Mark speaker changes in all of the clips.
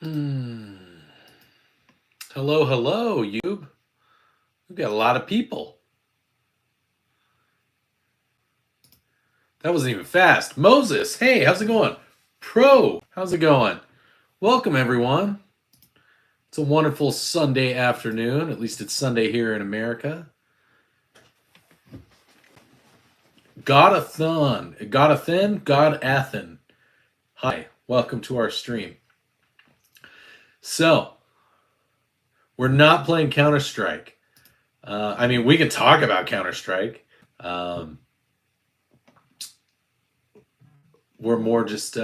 Speaker 1: Hmm. Hello, hello, YouTube. We've got a lot of people. That wasn't even fast. Moses, hey, how's it going? Pro, how's it going? Welcome, everyone. It's a wonderful Sunday afternoon. At least it's Sunday here in America. Godathon, Godathan. Hi, welcome to our stream. So, we're not playing Counter-Strike. I mean, we can talk about Counter-Strike. We're more just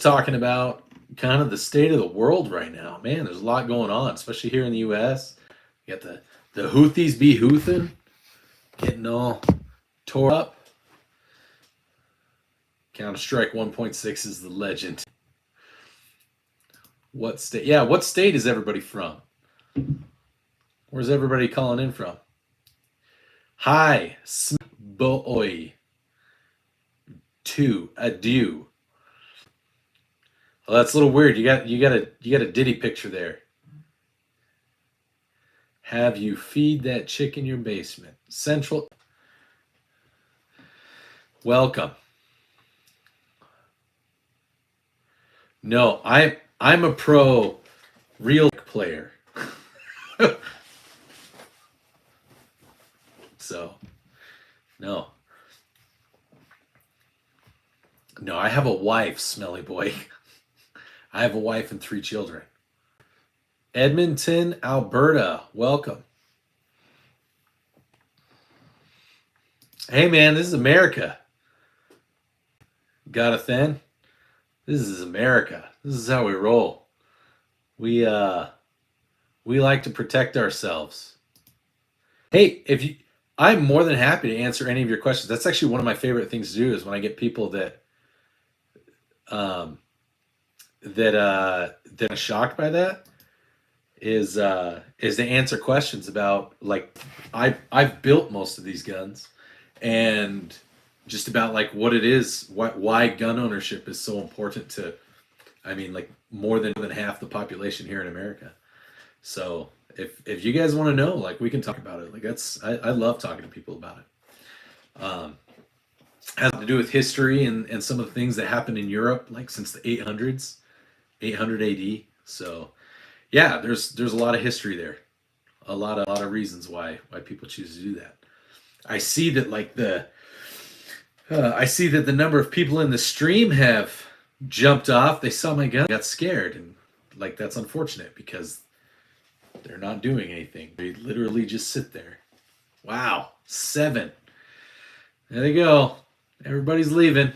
Speaker 1: talking about kind of the state of the world right now. Man, there's a lot going on, especially here in the U.S. You got the Houthis be Houthin, getting all tore up. Counter-Strike 1.6 is the legend. What state? Yeah, what state is everybody from? Where's everybody calling in from? Hi, boy. To adieu. Well, that's a little weird. You got a Diddy picture there. Have you feed that chick in your basement? Central. Welcome. No, I'm a pro real player. So, no. No, I have a wife, smelly boy. I have a wife and 3 children. Edmonton, Alberta. Welcome. Hey, man, this is America. Got a thin? This is America. This is how we roll. We like to protect ourselves. Hey, I'm more than happy to answer any of your questions. That's actually one of my favorite things to do is when I get people that are shocked by that is to answer questions about, like, I've built most of these guns and just about like what it is, why gun ownership is so important to, I mean, like more than half the population here in America. So if you guys want to know, like, we can talk about it. Like, I love talking to people about it. Has to do with history and some of the things that happened in Europe, like since the 800s, 800 AD. So yeah, there's a lot of history there, a lot of reasons why people choose to do that. I see that the number of people in the stream have jumped off. They saw my gun, got scared, and like that's unfortunate because they're not doing anything. They literally just sit there. Wow, 7. There they go. Everybody's leaving.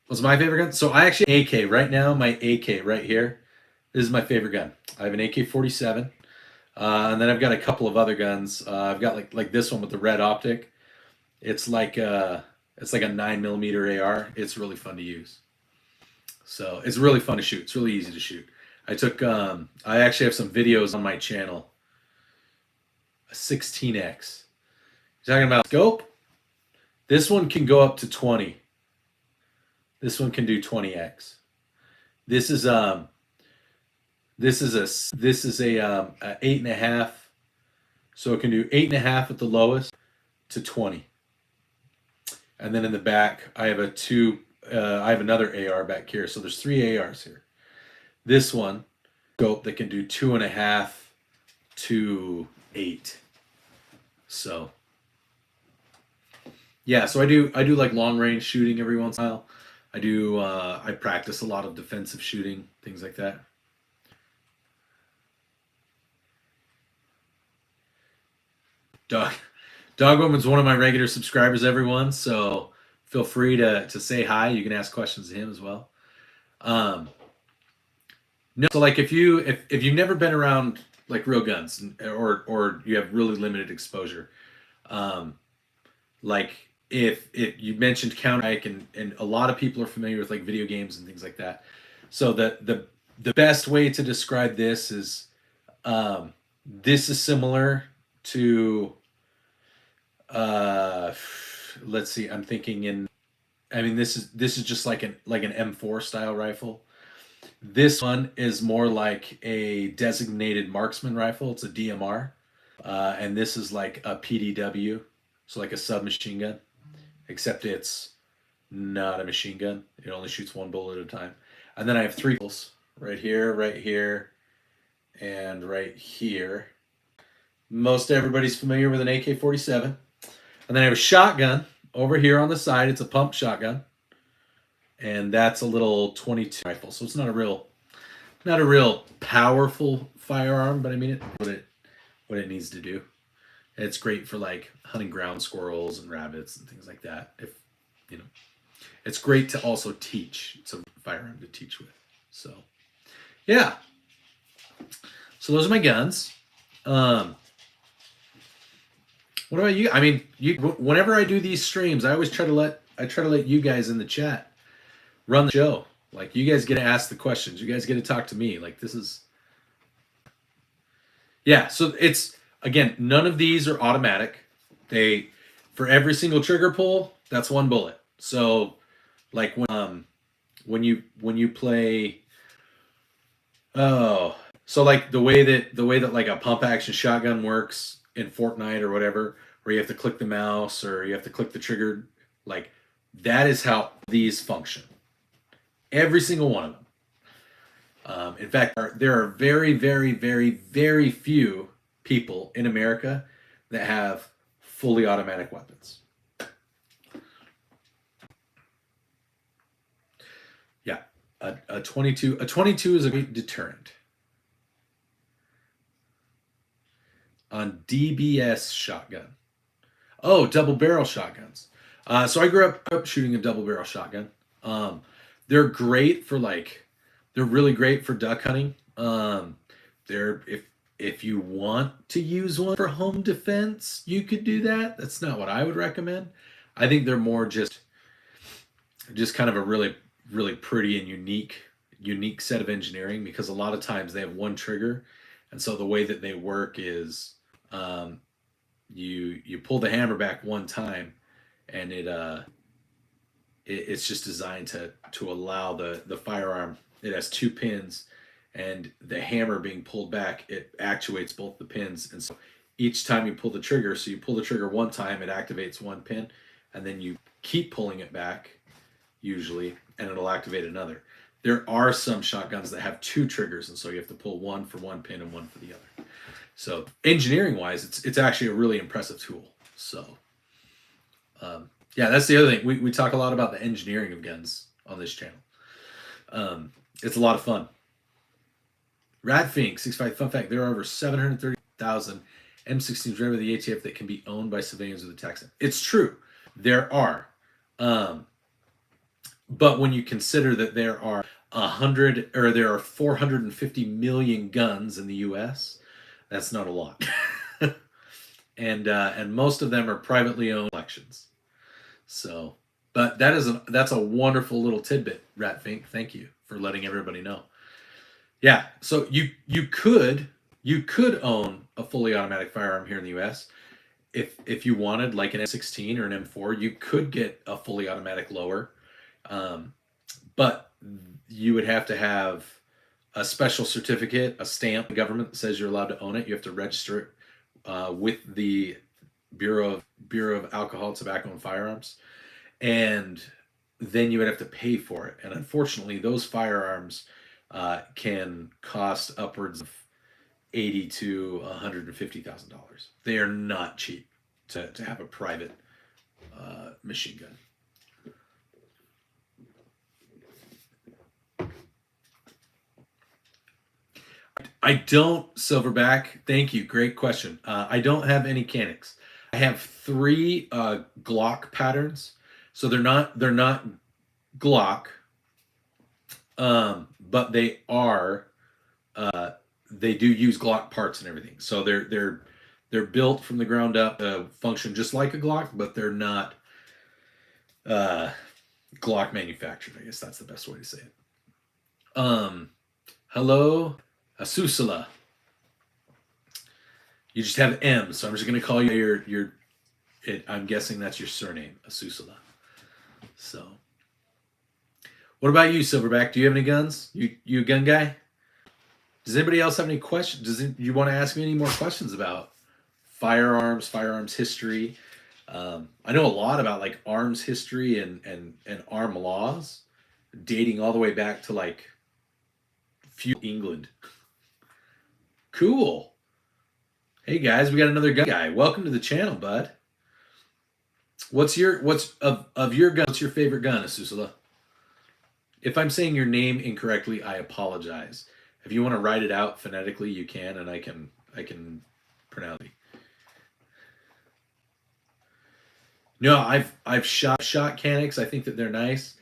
Speaker 1: What's my favorite gun? So I actually AK right now. My AK right here. This is my favorite gun. I have an AK-47, and then I've got a couple of other guns. I've got like this one with the red optic. It's like a 9mm AR. It's really fun to use. So it's really fun to shoot. It's really easy to shoot. I actually have some videos on my channel. A 16x. You're talking about scope? This one can go up to 20. This one can do 20x. This is a 8.5. So it can do 8.5 at the lowest to 20. And then in the back, I have I have another AR back here. So there's 3 ARs here. This one scope that can do 2.5 to 8. So yeah, so I do like long range shooting every once in a while. I practice a lot of defensive shooting, things like that. Dog Woman's one of my regular subscribers, everyone. So feel free to say hi. You can ask questions to him as well. No, so like if you've never been around like real guns or you have really limited exposure, like if you mentioned Counter-Strike and a lot of people are familiar with like video games and things like that. So the best way to describe this is this is similar to let's see, I'm thinking in I mean, this is just like an M4 style rifle. This one is more like a designated marksman rifle. It's a DMR, and this is like a PDW, so like a submachine gun, except it's not a machine gun. It only shoots one bullet at a time. And then I have three rifles right here, and right here. Most everybody's familiar with an AK-47. And then I have a shotgun over here on the side. It's a pump shotgun. And that's a little 22 rifle. So it's not a real powerful firearm, but I mean what it needs to do. And it's great for like hunting ground squirrels and rabbits and things like that. If you know, it's great to also teach. It's a firearm to teach with. So yeah. So those are my guns. What about you? I mean, whenever I do these streams, I always try to let you guys in the chat run the show. Like, you guys get to ask the questions. You guys get to talk to me. Like, this is... Yeah, so it's, again, none of these are automatic. For every single trigger pull, that's one bullet. So, like, when you play... Oh... So, like, the way that like a pump action shotgun works in Fortnite or whatever, where you have to click the mouse or you have to click the trigger, like, that is how these function. Every single one of them. In fact, there are very, very, very, very few people in America that have fully automatic weapons. Yeah, a 22 is a great deterrent. On DBS shotgun. Oh, double barrel shotguns. So I grew up shooting a double barrel shotgun. They're great for they're really great for duck hunting. They're if you want to use one for home defense, you could do that. That's not what I would recommend. I think they're more just kind of a really, really pretty and unique set of engineering, because a lot of times they have one trigger, and so the way that they work is you pull the hammer back one time, and it's just designed to allow the firearm. It has two pins, and the hammer being pulled back, it actuates both the pins, and so each time you pull the trigger, so you pull the trigger one time, it activates one pin, and then you keep pulling it back usually, and it'll activate another. There are some shotguns that have two triggers, and so you have to pull one for one pin and one for the other. So engineering wise, it's actually a really impressive tool. So yeah, that's the other thing. We talk a lot about the engineering of guns on this channel. It's a lot of fun. Radfink 65 fun fact: there are over 730,000 M16s ready by the ATF that can be owned by civilians with a tax. It's true, there are, but when you consider that there are 450 million guns in the U.S., that's not a lot. And most of them are privately owned collections. So, but that's a wonderful little tidbit, Ratfink. Thank you for letting everybody know. Yeah, so you could own a fully automatic firearm here in the U.S. if you wanted, like an M16 or an M4. You could get a fully automatic lower, but you would have to have a special certificate, a stamp, the government that says you're allowed to own it. You have to register it with the Bureau of Alcohol, Tobacco, and Firearms, and then you would have to pay for it. And unfortunately, those firearms can cost upwards of $80,000 to $150,000. They are not cheap to have a private machine gun. I don't, Silverback. Thank you. Great question. I don't have any Canics. I have 3 Glock patterns. So they're not Glock, but they are. They do use Glock parts and everything. So they're built from the ground up, function just like a Glock, but they're not Glock manufactured. I guess that's the best way to say it. Hello, Asusala. You just have M, so I'm just going to call you I'm guessing that's your surname, Asusala. So, What about you, Silverback? Do you have any guns? You a gun guy? Does anybody else have any questions? You want to ask me any more questions about firearms history? I know a lot about like arms history and arm laws, dating all the way back to like feudal England. Cool. Hey guys, we got another gun guy. Welcome to the channel, bud. What's your gun? What's your favorite gun, Asusala? If I'm saying your name incorrectly, I apologize. If you want to write it out phonetically, you can, and I can pronounce it. No, I've shot Canics. I think that they're nice.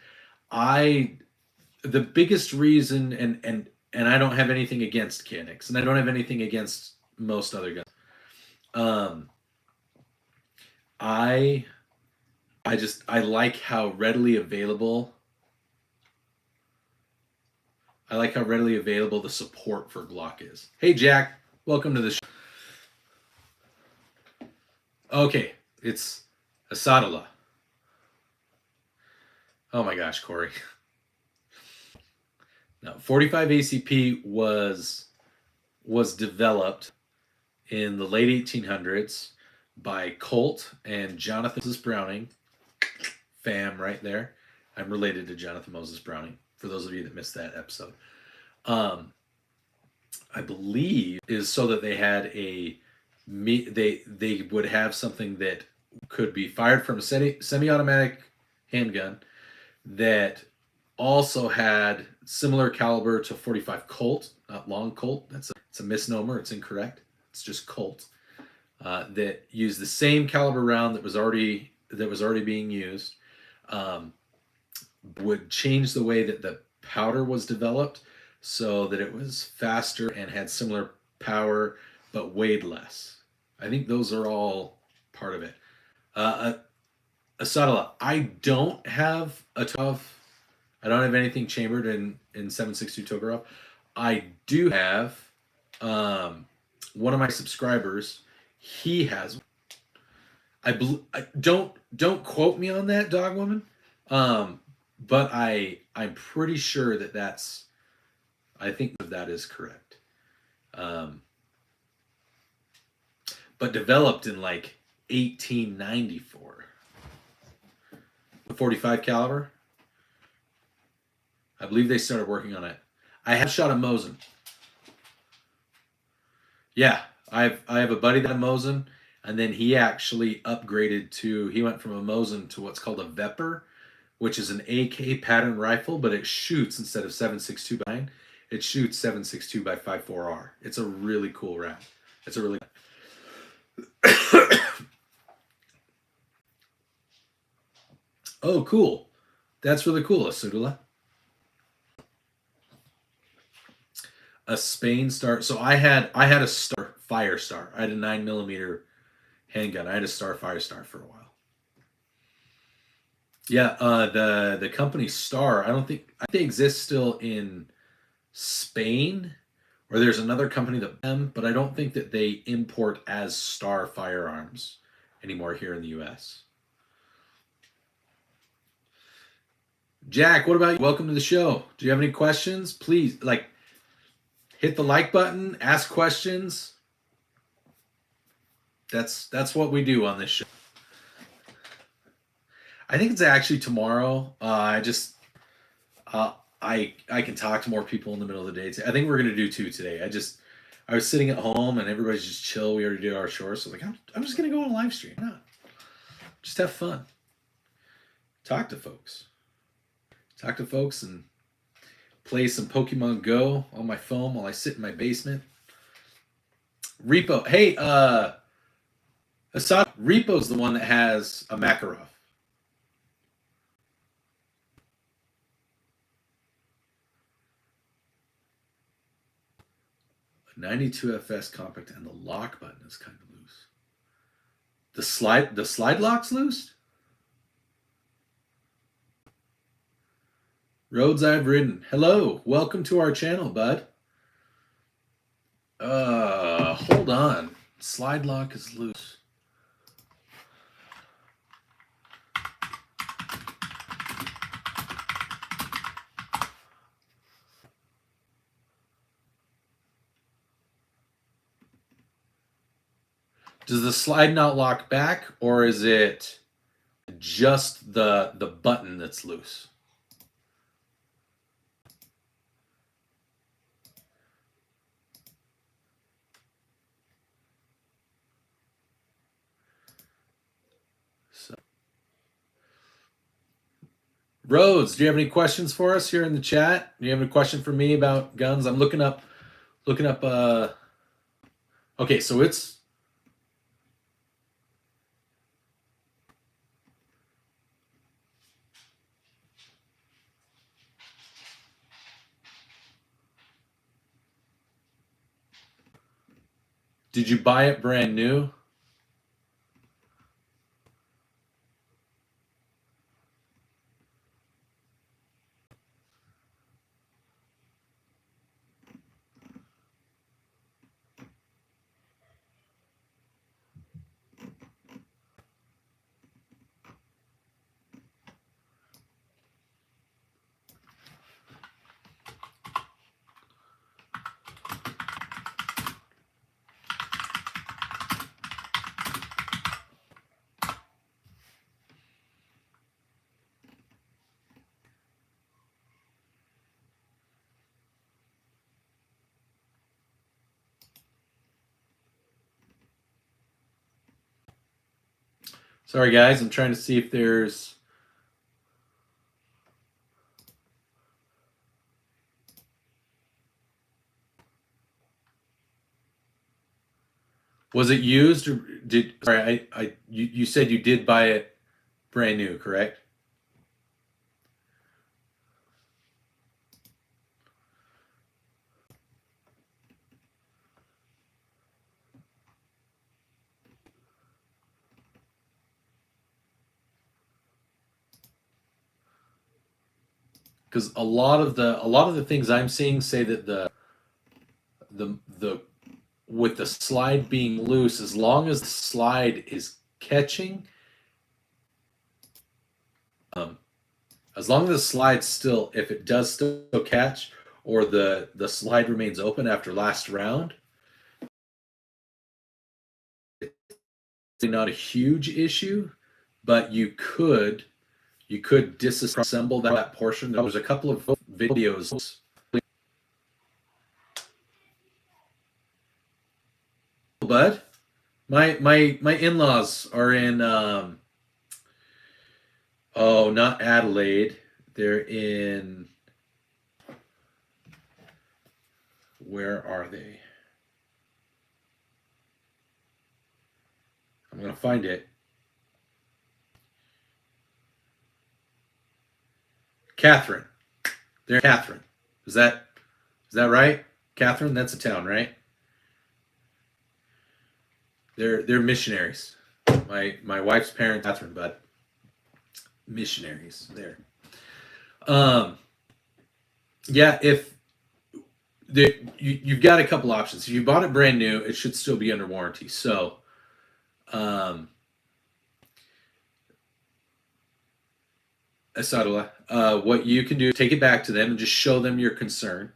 Speaker 1: The biggest reason, and I don't have anything against Canics, and I don't have anything against most other guns. I like how readily available. I like how readily available the support for Glock is. Hey Jack, welcome to the show. Okay, it's Asadullah. Oh my gosh, Corey. Now, 45 ACP was developed in the late 1800s by Colt and Jonathan Moses Browning. Fam right there. I'm related to Jonathan Moses Browning, for those of you that missed that episode. I believe is so that they had they would have something that could be fired from a semi-automatic handgun that also had similar caliber to 45 Colt, not long Colt. It's a misnomer. It's incorrect. It's just Colt. That used the same caliber round that was already being used. Would change the way that the powder was developed so that it was faster and had similar power but weighed less. I think those are all part of it. Asadullah, I don't have I don't have anything chambered in 7.62 Tokarov. I do have one of my subscribers. He has. Don't quote me on that, dog woman. But I'm pretty sure that's. I think that is correct. But developed in like 1894. The 45 caliber. I believe they started working on it. I have shot a Mosin. Yeah, I have a buddy that had a Mosin, and then he actually upgraded to. He went from a Mosin to what's called a Vepr, which is an AK pattern rifle, but it shoots instead of 7.62 by 9. It shoots 7.62 by 5.4R. It's a really cool round. It's a really. Oh, cool! That's really cool, Asudula. A Spain Star. So I had a Star Firestar. I had a 9mm handgun. I had a Star Firestar for a while. Yeah, the company Star. I think they exist still in Spain, or there's another company but I don't think that they import as Star Firearms anymore here in the U.S. Jack, what about you? Welcome to the show. Do you have any questions? Please, hit the like button, ask questions. That's what we do on this show. I think it's actually tomorrow. I can talk to more people in the middle of the day. I think we're gonna do 2 today. I was sitting at home and everybody's just chill. We already did our chores, so I'm just gonna go on a live stream. No, just have fun. Talk to folks and play some Pokemon Go on my phone while I sit in my basement. Repo, hey, Assad, Repo's the one that has a Makarov. A 92 FS compact, and the lock button is kind of loose. The slide lock's loose? Roads I've ridden. Hello, welcome to our channel, bud. Hold on. Slide lock is loose. Does the slide not lock back, or is it just the button that's loose? So, Rhodes, do you have any questions for us here in the chat? Do you have any question for me about guns? I'm looking up. Okay, so it's. Did you buy it brand new? Sorry, guys. I'm trying to see if there's. Was it used, or did? Sorry, you said you did buy it brand new, correct? Because a lot of the things I'm seeing say that the with the slide being loose, as long as the slide is catching, as long as the slide still, if it does still catch, or the slide remains open after last round, it's not a huge issue, but you could disassemble that portion. There was a couple of videos. Bud, my in-laws are in not Adelaide. They're in, where are they? I'm gonna find it. Catherine. They're in Catherine. Is that right? Catherine, that's a town, right? They're missionaries. My wife's parents, Catherine, but missionaries there. Yeah, if you've got a couple options. If you bought it brand new, it should still be under warranty. So, Asadullah, what you can do, take it back to them and just show them your concern,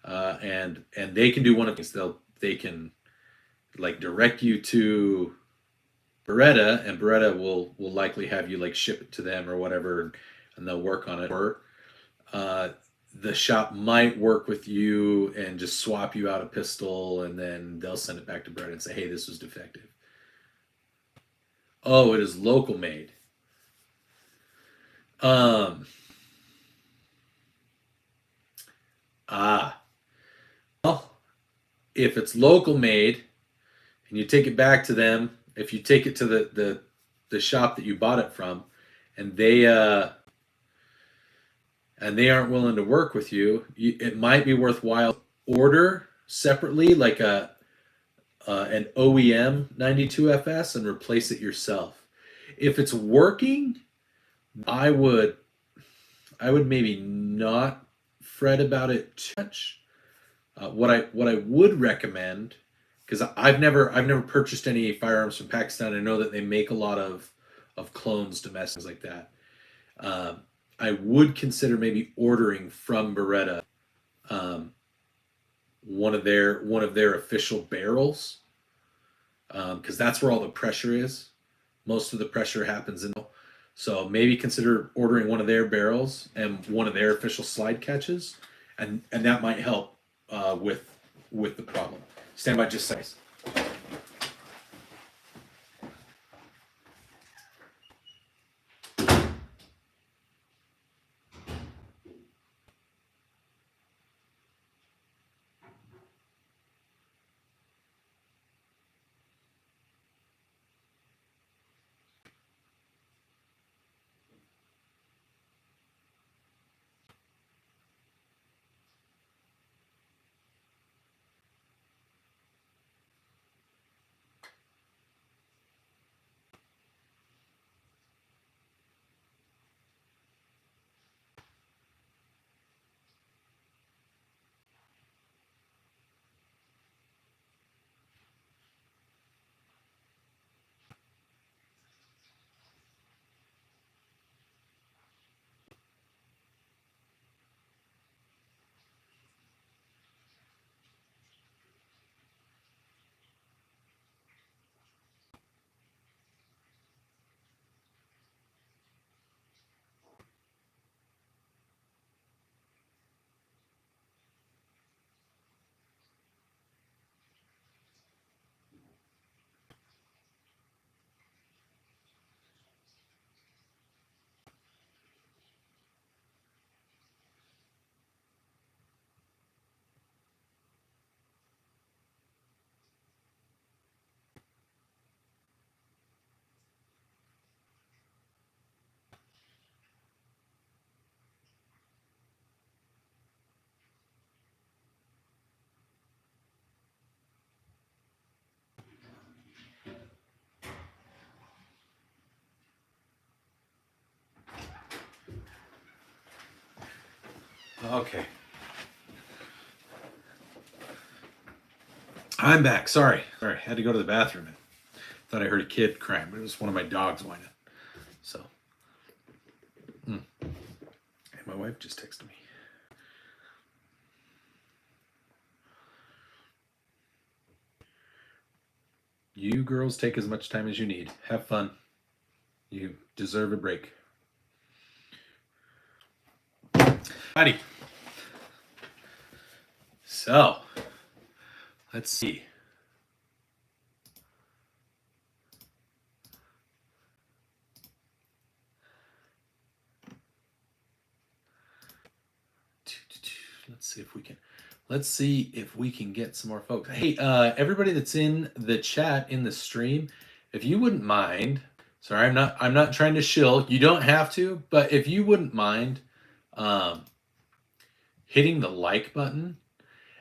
Speaker 1: and they can do one of these. They can like direct you to Beretta, and Beretta will likely have you like ship it to them or whatever, and they'll work on it. Or the shop might work with you and just swap you out a pistol, and then they'll send it back to Beretta and say, "Hey, this was defective." Oh, it is local made. Well, if it's local made and you take it back to them, if you take it to the shop that you bought it from, and they aren't willing to work with you, it might be worthwhile order separately like an OEM 92FS and replace it yourself. If it's working, I would maybe not fret about it too much. What I would recommend, because I've never purchased any firearms from Pakistan. I know that they make a lot of clones, domestics like that. I would consider maybe ordering from Beretta one of their official barrels, because that's where all the pressure is. Most of the pressure happens in. So maybe consider ordering one of their barrels and one of their official slide catches, and that might help with the problem. Stand by just seconds. Okay. I'm back. Sorry. Had to go to the bathroom. Thought I heard a kid crying, but it was one of my dogs whining. So, and my wife just texted me. You girls take as much time as you need. Have fun. You deserve a break. Howdy. So, let's see. Let's see if we can get some more folks. Hey, everybody that's in the chat in the stream, if you wouldn't mind, sorry, I'm not trying to shill. You don't have to, but if you wouldn't mind hitting the like button.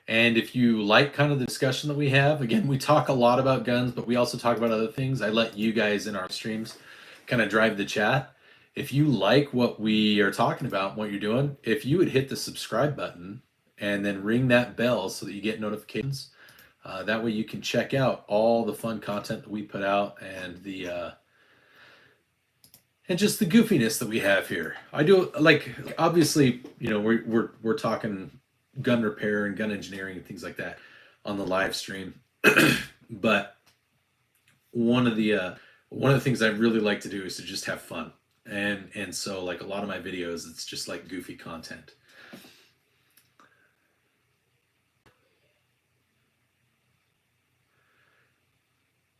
Speaker 1: And if you like kind of the discussion that we have, again, we talk a lot about guns, but we also talk about other things. I let you guys in our streams kind of drive the chat. If you like what we are talking about, what you're doing, if you would hit the subscribe button and then ring that bell so that you get notifications, that way you can check out all the fun content that we put out and and just the goofiness that we have here. I do like, obviously, you know, we're talking gun repair and gun engineering and things like that on the live stream. But one of the things I really like to do is to just have fun. And so like a lot of my videos, it's just like goofy content.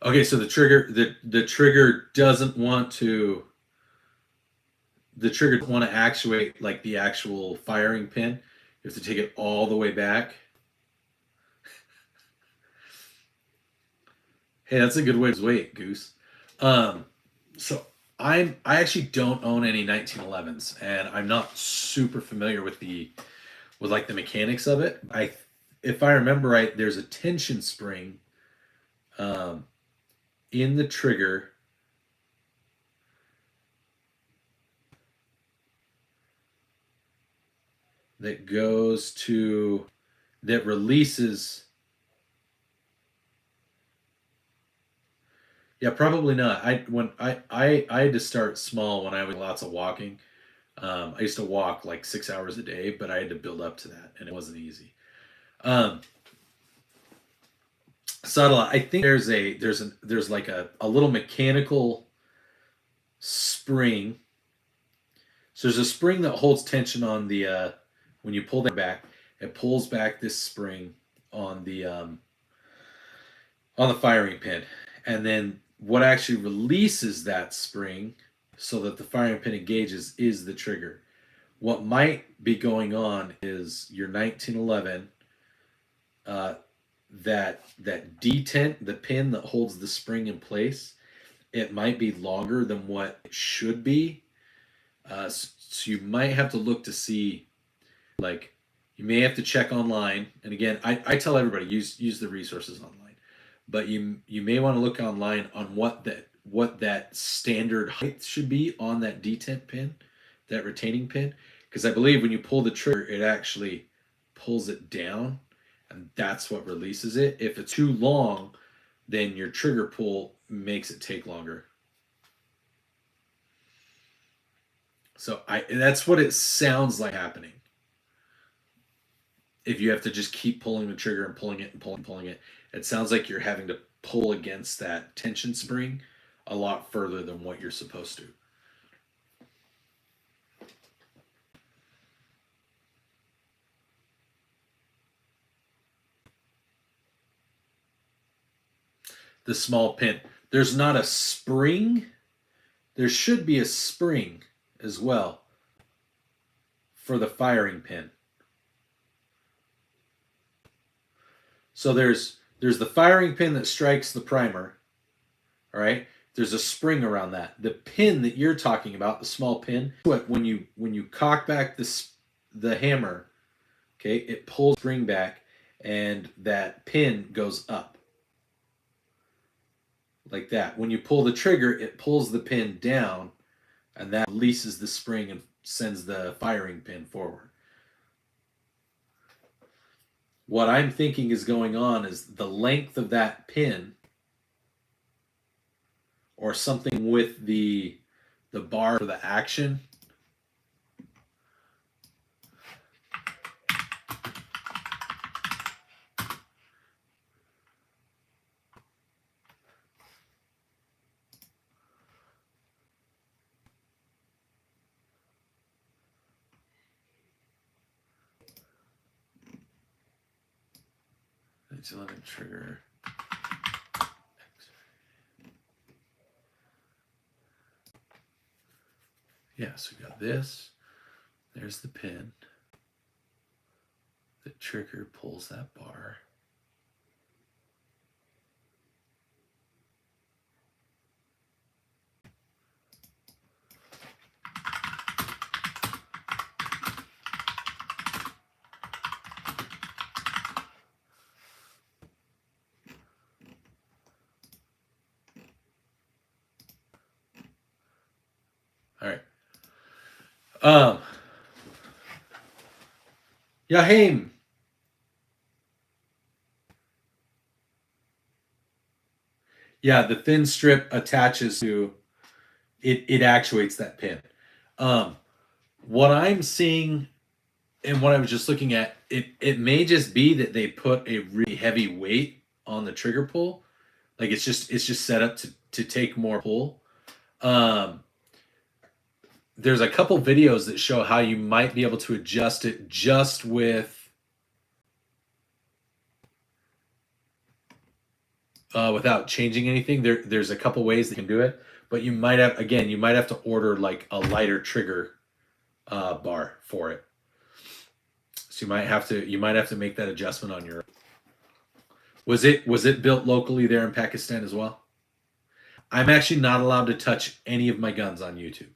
Speaker 1: Okay, so the trigger doesn't want to actuate like the actual firing pin. You have to take it all the way back. Hey, that's a good way to wait, Goose. So I actually don't own any 1911s, and I'm not super familiar with like the mechanics of it. If I remember right, there's a tension spring in the trigger that releases. Yeah, probably not. I had to start small when I was lots of walking. I used to walk like 6 hours a day, but I had to build up to that, and it wasn't easy. subtle. I think there's like a little mechanical spring. So there's a spring that holds tension on the when you pull that back, it pulls back this spring on the firing pin, and then what actually releases that spring so that the firing pin engages is the trigger. What might be going on is your 1911, uh, that detent, the pin that holds the spring in place, it might be longer than what it should be. So you might have to look to see, like, you may have to check online. And again, I tell everybody use the resources online, but you may want to look online on what that standard height should be on that detent pin, that retaining pin, because I believe when you pull the trigger, it actually pulls it down, and that's what releases it. If it's too long, then your trigger pull makes it take longer. So that's what it sounds like happening. If you have to just keep pulling the trigger and pulling it and pulling it, it sounds like you're having to pull against that tension spring a lot further than what you're supposed to. The small pin. There's not a spring. There should be a spring as well for the firing pin. So there's the firing pin that strikes the primer, all right? There's a spring around that. The pin that you're talking about, the small pin, when you cock back the hammer, okay, it pulls the spring back and that pin goes up. Like that. When you pull the trigger, it pulls the pin down and that releases the spring and sends the firing pin forward. What I'm thinking is going on is the length of that pin or something with the bar for the action. It's 11 trigger. Yeah, so we got this. There's the pin. The trigger pulls that bar. All right. Yahim. Yeah, the thin strip attaches to it. It actuates that pin. What I'm seeing and what I was just looking at, it may just be that they put a really heavy weight on the trigger pull. Like it's just set up to take more pull. Um, there's a couple videos that show how you might be able to adjust it just with without changing anything. There's a couple ways that you can do it, but you might have to order like a lighter trigger bar for it. So you might have to make that adjustment on your. Was it built locally there in Pakistan as well? I'm actually not allowed to touch any of my guns on YouTube.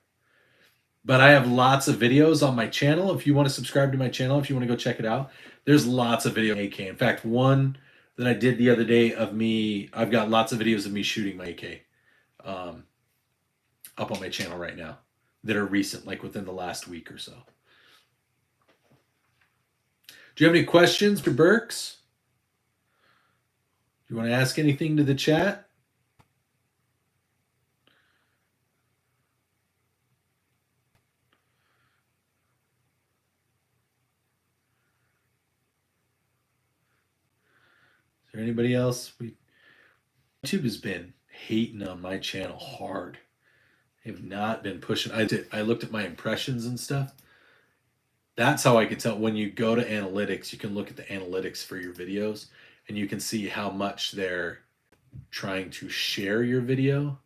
Speaker 1: But I have lots of videos on my channel. If you want to subscribe to my channel, if you want to go check it out, there's lots of video AK. In fact, one that I did the other day of me, I've got lots of videos of me shooting my AK up on my channel right now that are recent, like within the last week or so. Do you have any questions for Burks? Do you want to ask anything to the chat? there anybody else? YouTube has been hating on my channel hard. They have not been pushing. I looked at my impressions and stuff. That's how I could tell. When you go to analytics, you can look at the analytics for your videos, and you can see how much they're trying to share your video.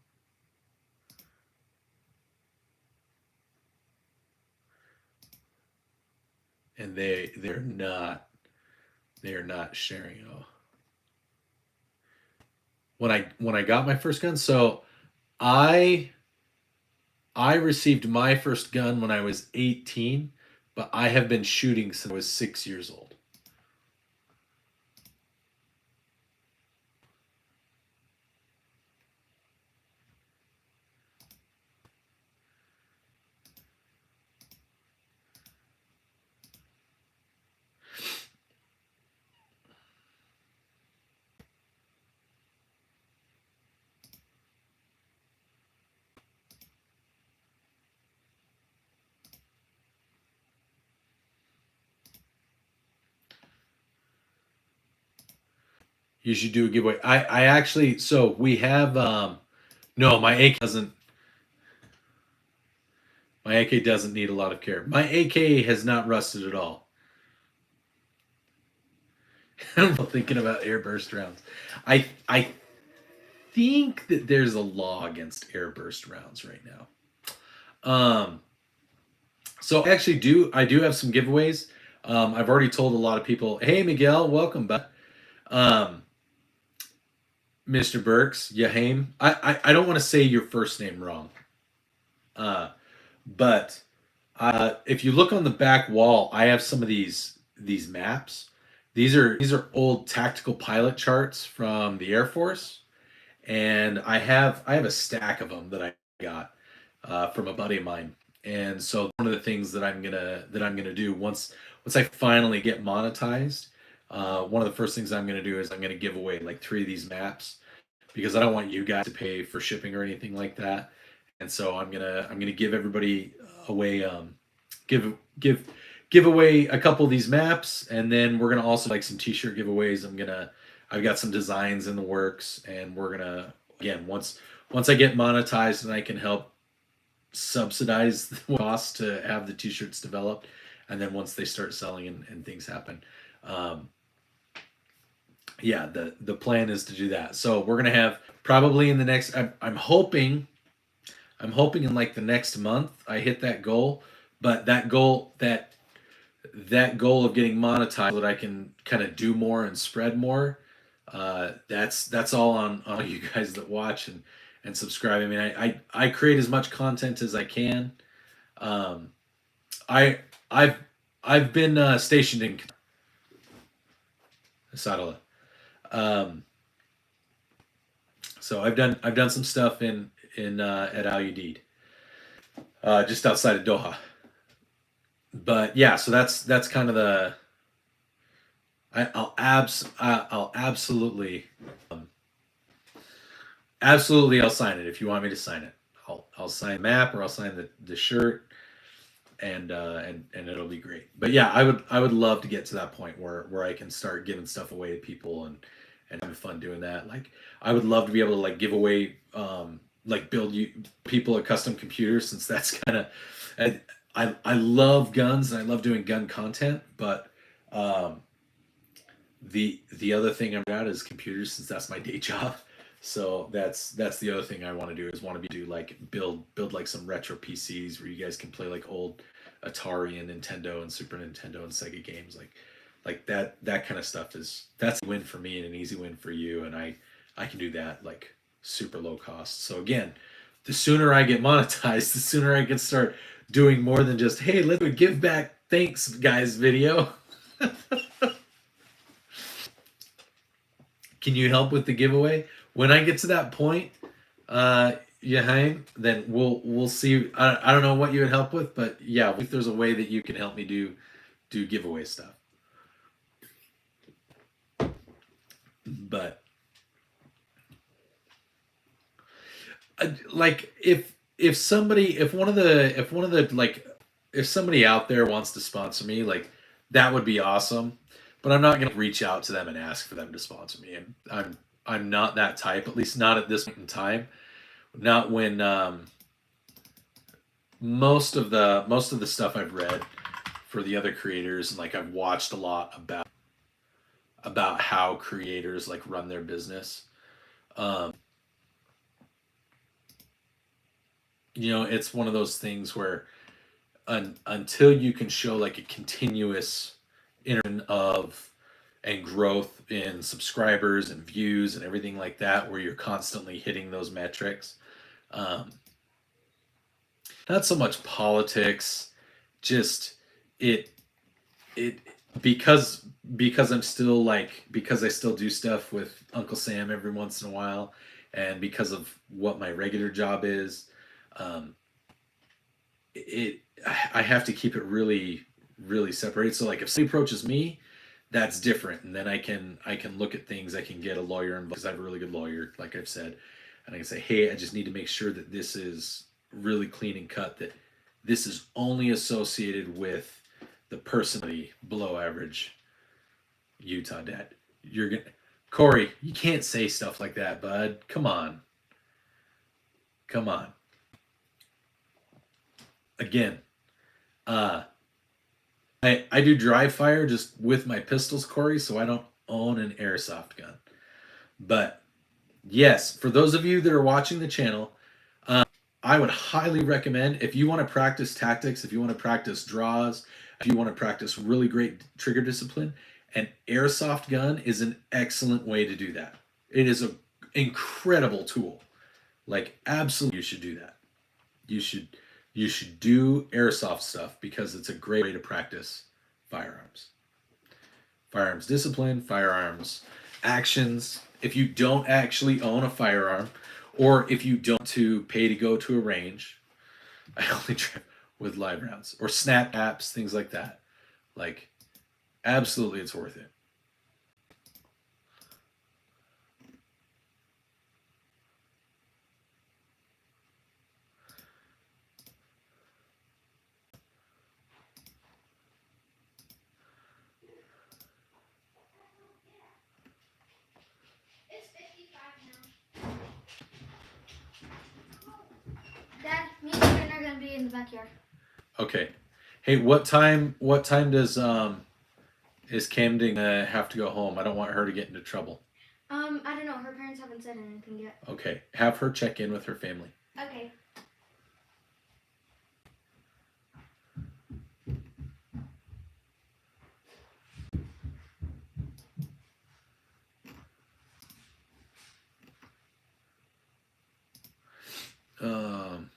Speaker 1: And they're not sharing it all. When I got my first gun, so I received my first gun when I was 18, but I have been shooting since I was 6 years old. You should do a giveaway. I actually, so we have no, my AK doesn't need a lot of care. My AK has not rusted at all. I'm thinking about airburst rounds. I think that there's a law against airburst rounds right now. So I do have some giveaways. I've already told a lot of people, hey Miguel, welcome back. Mr. Burks, Yahaim. I don't want to say your first name wrong. But if you look on the back wall, I have some of these maps. These are old tactical pilot charts from the Air Force, and I have a stack of them that I got from a buddy of mine. And so one of the things that I'm gonna do once I finally get monetized, one of the first things I'm gonna do is I'm gonna give away like 3 of these maps, because I don't want you guys to pay for shipping or anything like that. And so I'm gonna give everybody away, give away a couple of these maps, and then we're gonna also like some t-shirt giveaways. I've got some designs in the works, and we're gonna, again, once I get monetized and I can help subsidize the cost to have the t-shirts developed, and then once they start selling and things happen, yeah, the plan is to do that. So we're gonna have probably in the next, I'm hoping in like the next month I hit that goal. But that goal of getting monetized so that I can kind of do more and spread more, that's all on all you guys that watch and subscribe. I mean, I create as much content as I can. I've been stationed in Sadala. So I've done some stuff in at Al Udeid, just outside of Doha. But yeah, so that's kind of the. I'll absolutely, absolutely, I'll sign it if you want me to sign it. I'll sign the map, or I'll sign the shirt, and it'll be great. But yeah, I would love to get to that point where I can start giving stuff away to people and having fun doing that. Like, I would love to be able to like give away, like build you people a custom computer, since that's kind of, I love guns and I love doing gun content, but the other thing I'm at is computers, since that's my day job. So that's the other thing I want to do, is want to do like build like some retro PCs where you guys can play like old Atari and Nintendo and Super Nintendo and Sega games, like that kind of stuff. That's a win for me and an easy win for you, and I can do that like super low cost. So again, the sooner I get monetized, the sooner I can start doing more than just, hey, let's do a give back thanks guys video. Can you help with the giveaway? When I get to that point, Yahaim, then we'll see. I don't know what you would help with, but yeah, if there's a way that you can help me do giveaway stuff. But like if somebody out there wants to sponsor me, like that would be awesome. but I'm not going to reach out to them and ask for them to sponsor me. And I'm not that type, at least not at this point in time. Not when most of the stuff I've read for the other creators, and like I've watched a lot about how creators like run their business. Um, it's one of those things where until you can show like a continuous of and growth in subscribers and views and everything like that, where you're constantly hitting those metrics. Um, Not so much politics, just it it because because I still do stuff with Uncle Sam every once in a while, and because of what my regular job is, um, it I have to keep it really really separated. So like if somebody approaches me, that's different, and then I can look at things. I can get a lawyer involved because I have a really good lawyer, like I've said, and I can say, hey, I just need to make sure that this is really clean and cut. That this is only associated with the personally below average Utah dad. You're gonna Corey, you can't say stuff like that, bud. Come on. Come on. Again, uh I do dry fire just with my pistols, Corey, so I don't own an airsoft gun. But yes, for those of you that are watching the channel, uh, I would highly recommend if you want to practice tactics, if you want to practice draws, if you want to practice really great trigger discipline, an airsoft gun is an excellent way to do that. It is an incredible tool. Like absolutely you should do that. You should you should do airsoft stuff because it's a great way to practice firearms. Firearms discipline, firearms actions. If you don't actually own a firearm, or if you don't to pay to go to a range, I only trip with live rounds or snap apps, things like that. Like, absolutely, it's worth it.
Speaker 2: It's 55 now. Dad, me and Finn are gonna be in the backyard.
Speaker 1: Okay. Hey, what time? What time does is Camden have to go home? I don't want her to get into trouble.
Speaker 2: I don't know. Her parents haven't said anything yet.
Speaker 1: Okay, have her check in with her family.
Speaker 2: Okay.
Speaker 1: Um,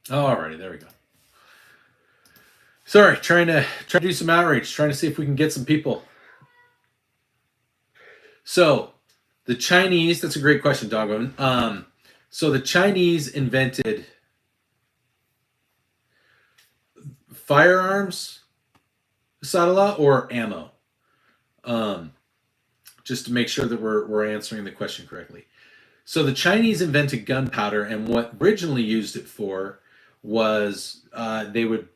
Speaker 1: Alrighty, there we go. Sorry, trying to do some outreach, trying to see if we can get some people. So, the Chinese, that's a great question, Doggo. So the Chinese invented firearms, Sadala, or ammo? Just to make sure that we're answering the question correctly. So the Chinese invented gunpowder, and what originally used it for was they would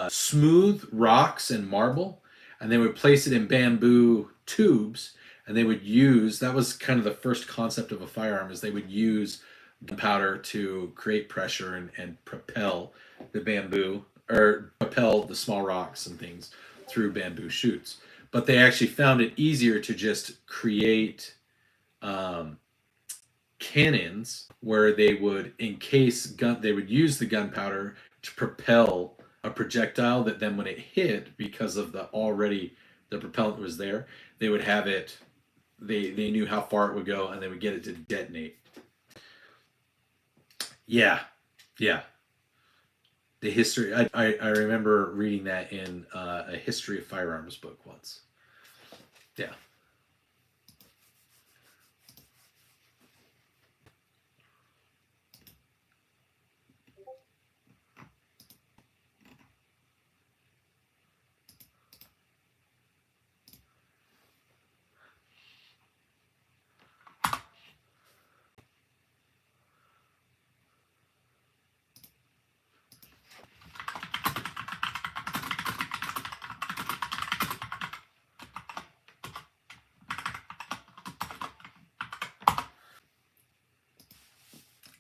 Speaker 1: smooth rocks and marble, and they would place it in bamboo tubes, and they would use that was kind of the first concept of a firearm is they would use gunpowder to create pressure and propel the bamboo or propel the small rocks and things through bamboo shoots. But they actually found it easier to just create um, cannons where they would they would use the gunpowder to propel a projectile that then when it hit because of the propellant was there, they would have it they knew how far it would go and they would get it to detonate. Yeah. Yeah. The history I remember reading that in a history of firearms book once. Yeah.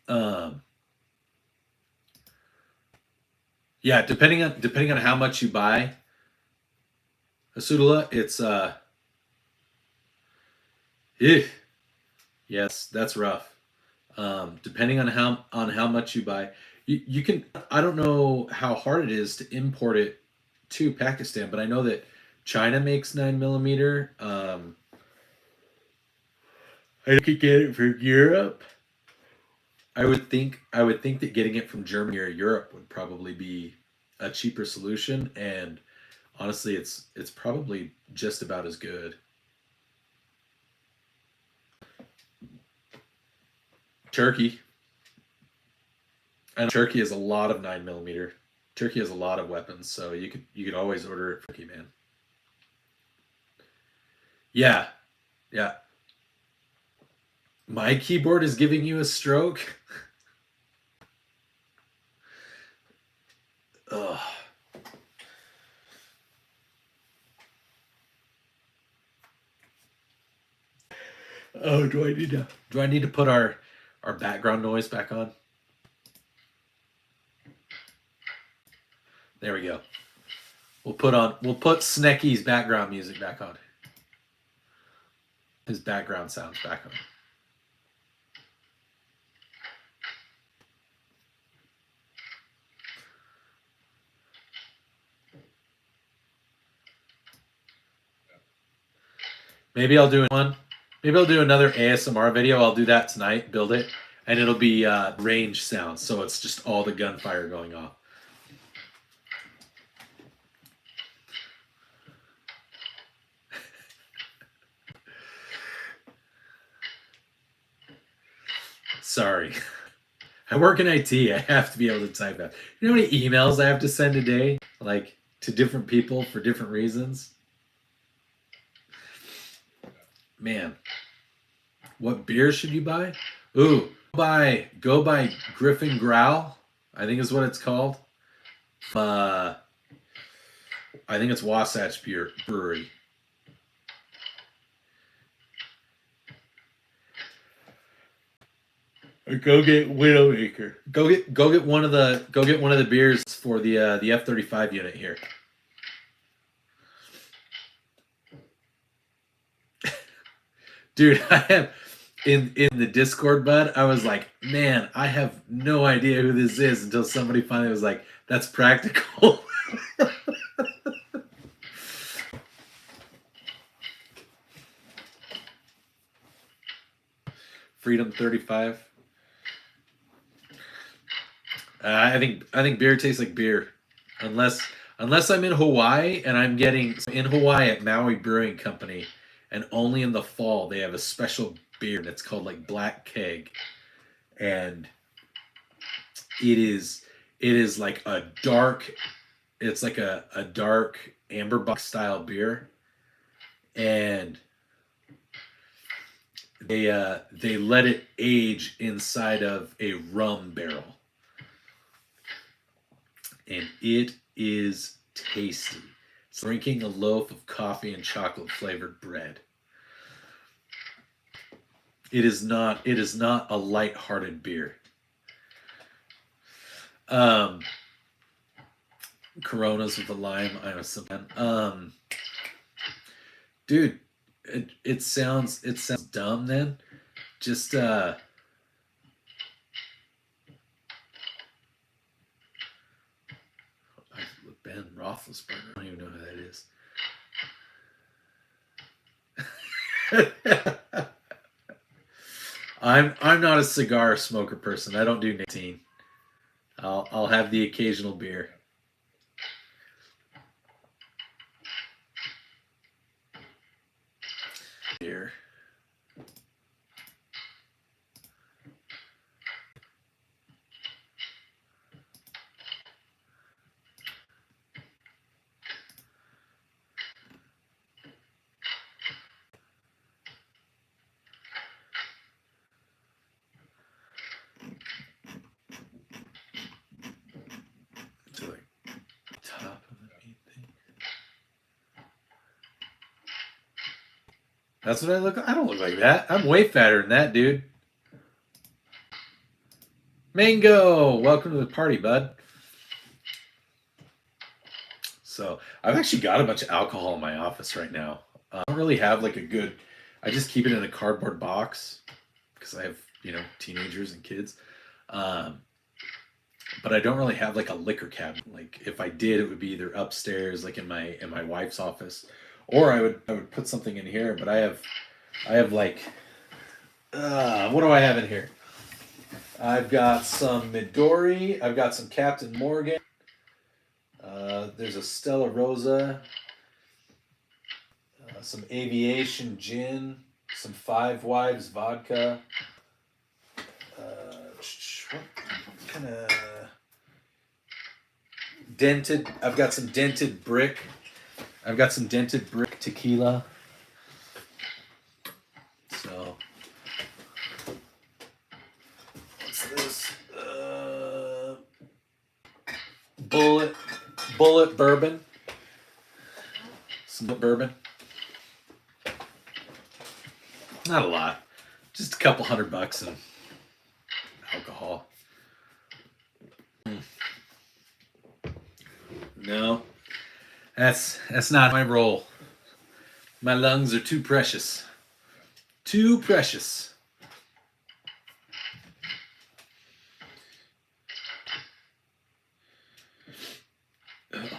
Speaker 1: Um, yeah, depending on how much you buy, Asudala, it's eh, yes, that's rough. Depending on how much you buy, you can. I don't know how hard it is to import it to Pakistan, but I know that China makes 9 millimeter. I could get it from Europe. I would think that getting it from Germany or Europe would probably be a cheaper solution, and honestly, it's probably just about as good. Turkey, and Turkey has a lot of 9 millimeter. Turkey has a lot of weapons, so you could always order it from Turkey, man. Yeah, yeah. My keyboard is giving you a stroke. Ugh. Oh, do I need to put our background noise back on? There we go. We'll put Snecky's background music back on. His background sounds back on. Maybe I'll do one. Maybe I'll do another ASMR video. I'll do that tonight. Build it, and it'll be range sounds. So it's just all the gunfire going off. Sorry. I work in IT. I have to be able to type that. You know how many emails I have to send a day? Like to different people for different reasons? Man. What beer should you buy? Ooh, go buy Griffin Growl. I think is what it's called. Uh, I think it's Wasatch Beer Brewery. Or go get Widowmaker. Go get one of the beers for the F-35 unit here. Dude, I have in the Discord, bud. I was like, man, I have no idea who this is until somebody finally was like, that's practical. Freedom 35. I think beer tastes like beer, unless I'm in Hawaii and I'm getting in Hawaii at Maui Brewing Company, and only in the fall they have a special beer and it's called like Black Keg, and it is like a dark, it's like a dark amber box style beer, and they let it age inside of a rum barrel, and it is tasty. It's drinking a loaf of coffee and chocolate flavored bread. It is not a light-hearted beer. Um, Coronas with a lime. I'm a simple man. Dude, it sounds dumb then. Just Ben Roethlisberger. I don't even know who that is. I'm not a cigar smoker person. I don't do nicotine. I'll have the occasional beer. Beer. To like top of the meat thing. That's what I look like. I don't look like that. I'm way fatter than that, dude. Mango, welcome to the party, bud. So I've actually got a bunch of alcohol in my office right now. I don't really have like a good. I just keep it in a cardboard box because I have teenagers and kids. Um, but I don't really have like a liquor cabinet. Like if I did, it would be either upstairs, like in my wife's office, or I would put something in here. But I have like what do I have in here? I've got some Midori. I've got some Captain Morgan. There's a Stella Rosa, some Aviation Gin, some Five Wives vodka. What kind of dented? I've got some dented brick. I've got some dented brick tequila. So what's this? Bullet bourbon. Some bourbon. Not a lot. Just a couple $100 in alcohol. No. That's not my role. My lungs are too precious. Too precious. Oh man.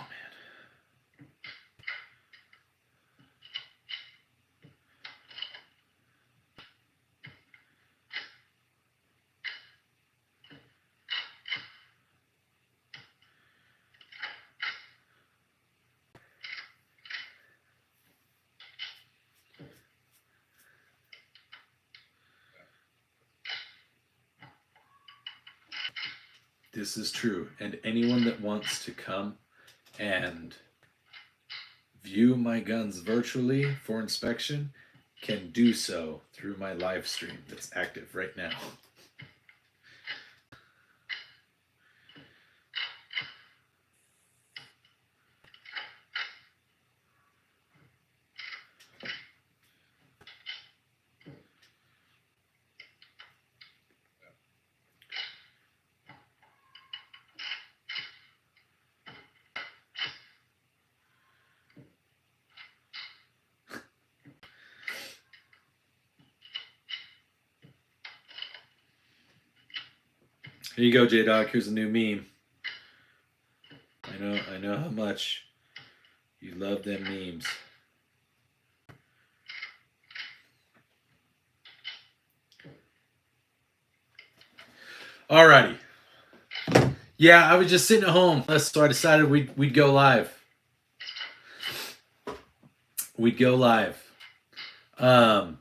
Speaker 1: This is true, and anyone that wants to come and view my guns virtually for inspection can do so through my live stream that's active right now. Here you go, J-Dog. Here's a new meme. I know how much you love them memes. Alrighty. Yeah, I was just sitting at home, so I decided we'd go live. We'd go live. Um,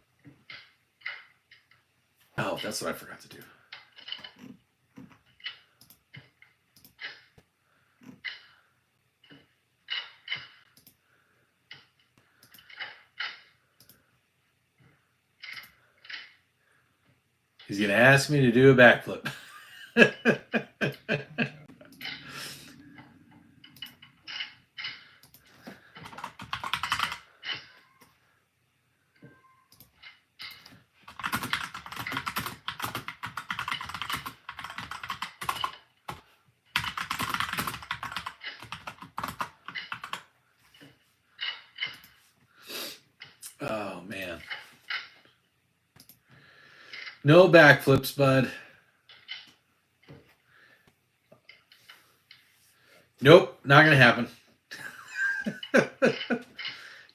Speaker 1: oh, that's what I forgot to do. He's gonna ask me to do a backflip. Oh man. No backflips, bud. Nope, not gonna happen.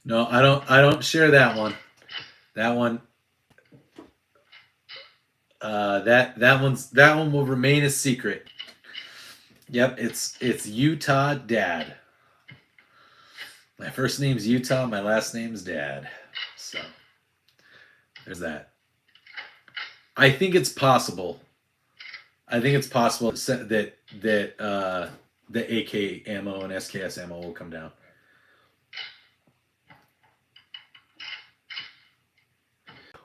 Speaker 1: No, I don't share that one. That one that one will remain a secret. Yep, it's Utah Dad. My first name's Utah, my last name's Dad. So there's that. I think it's possible. I think it's possible that the AK ammo and SKS ammo will come down.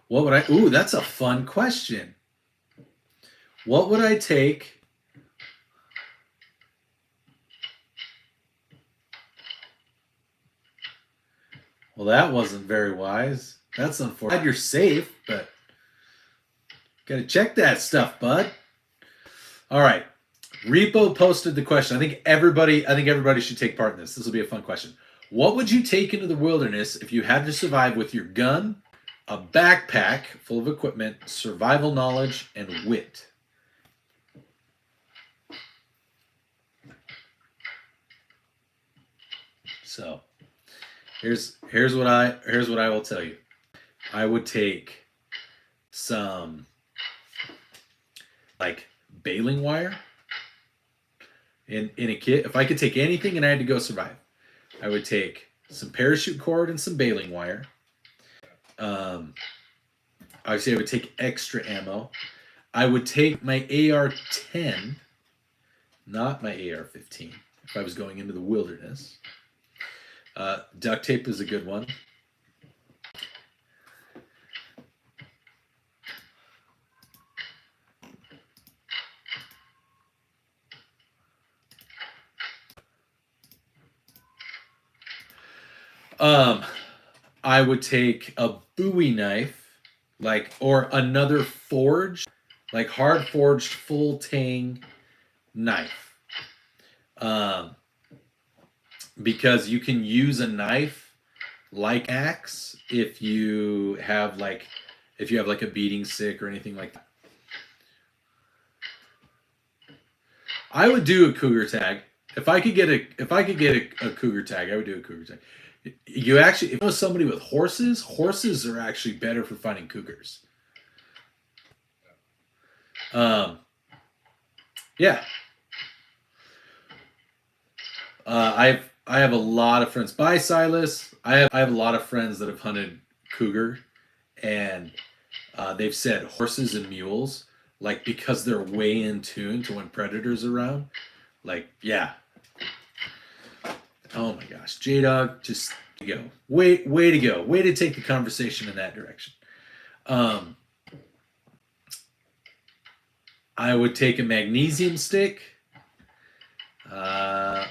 Speaker 1: What would I? Ooh, that's a fun question. What would I take? Well, that wasn't very wise. That's unfortunate. You're safe, but gotta check that stuff, bud. All right. Repo posted the question. I think everybody should take part in this. This will be a fun question. What would you take into the wilderness if you had to survive with your gun, a backpack full of equipment, survival knowledge, and wit? So, here's what I will tell you. I would take some like baling wire in a kit. If I could take anything and I had to go survive, I would take some parachute cord and some baling wire. Obviously, I would take extra ammo. I would take my AR-10, not my AR-15, if I was going into the wilderness. Duct tape is a good one. I would take a Bowie knife, or another forged, hard forged full tang knife. Because you can use a knife like axe if you have a beating stick or anything like that. I would do a cougar tag. If I could get a cougar tag, I would do a cougar tag. If you know somebody with horses are actually better for finding cougars. Yeah. I have a lot of friends. Bye, Silas. I have a lot of friends that have hunted cougar, and they've said horses and mules, because they're way in tune to when predators are around. Yeah. Oh my gosh, J-Dog, just go. Way to go. Way to take the conversation in that direction. I would take a magnesium stick. I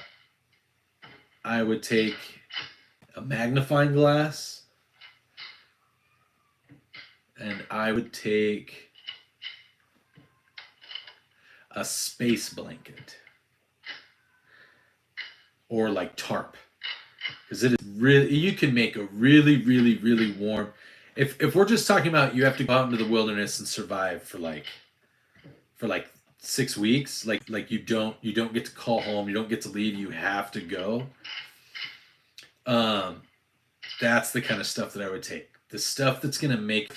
Speaker 1: would take a magnifying glass. And I would take a space blanket. Or tarp. Because it is really, you can make a really, really, really warm. If we're just talking about you have to go out into the wilderness and survive for 6 weeks, you don't get to call home, you don't get to leave, you have to go. That's the kind of stuff that I would take. The stuff that's gonna make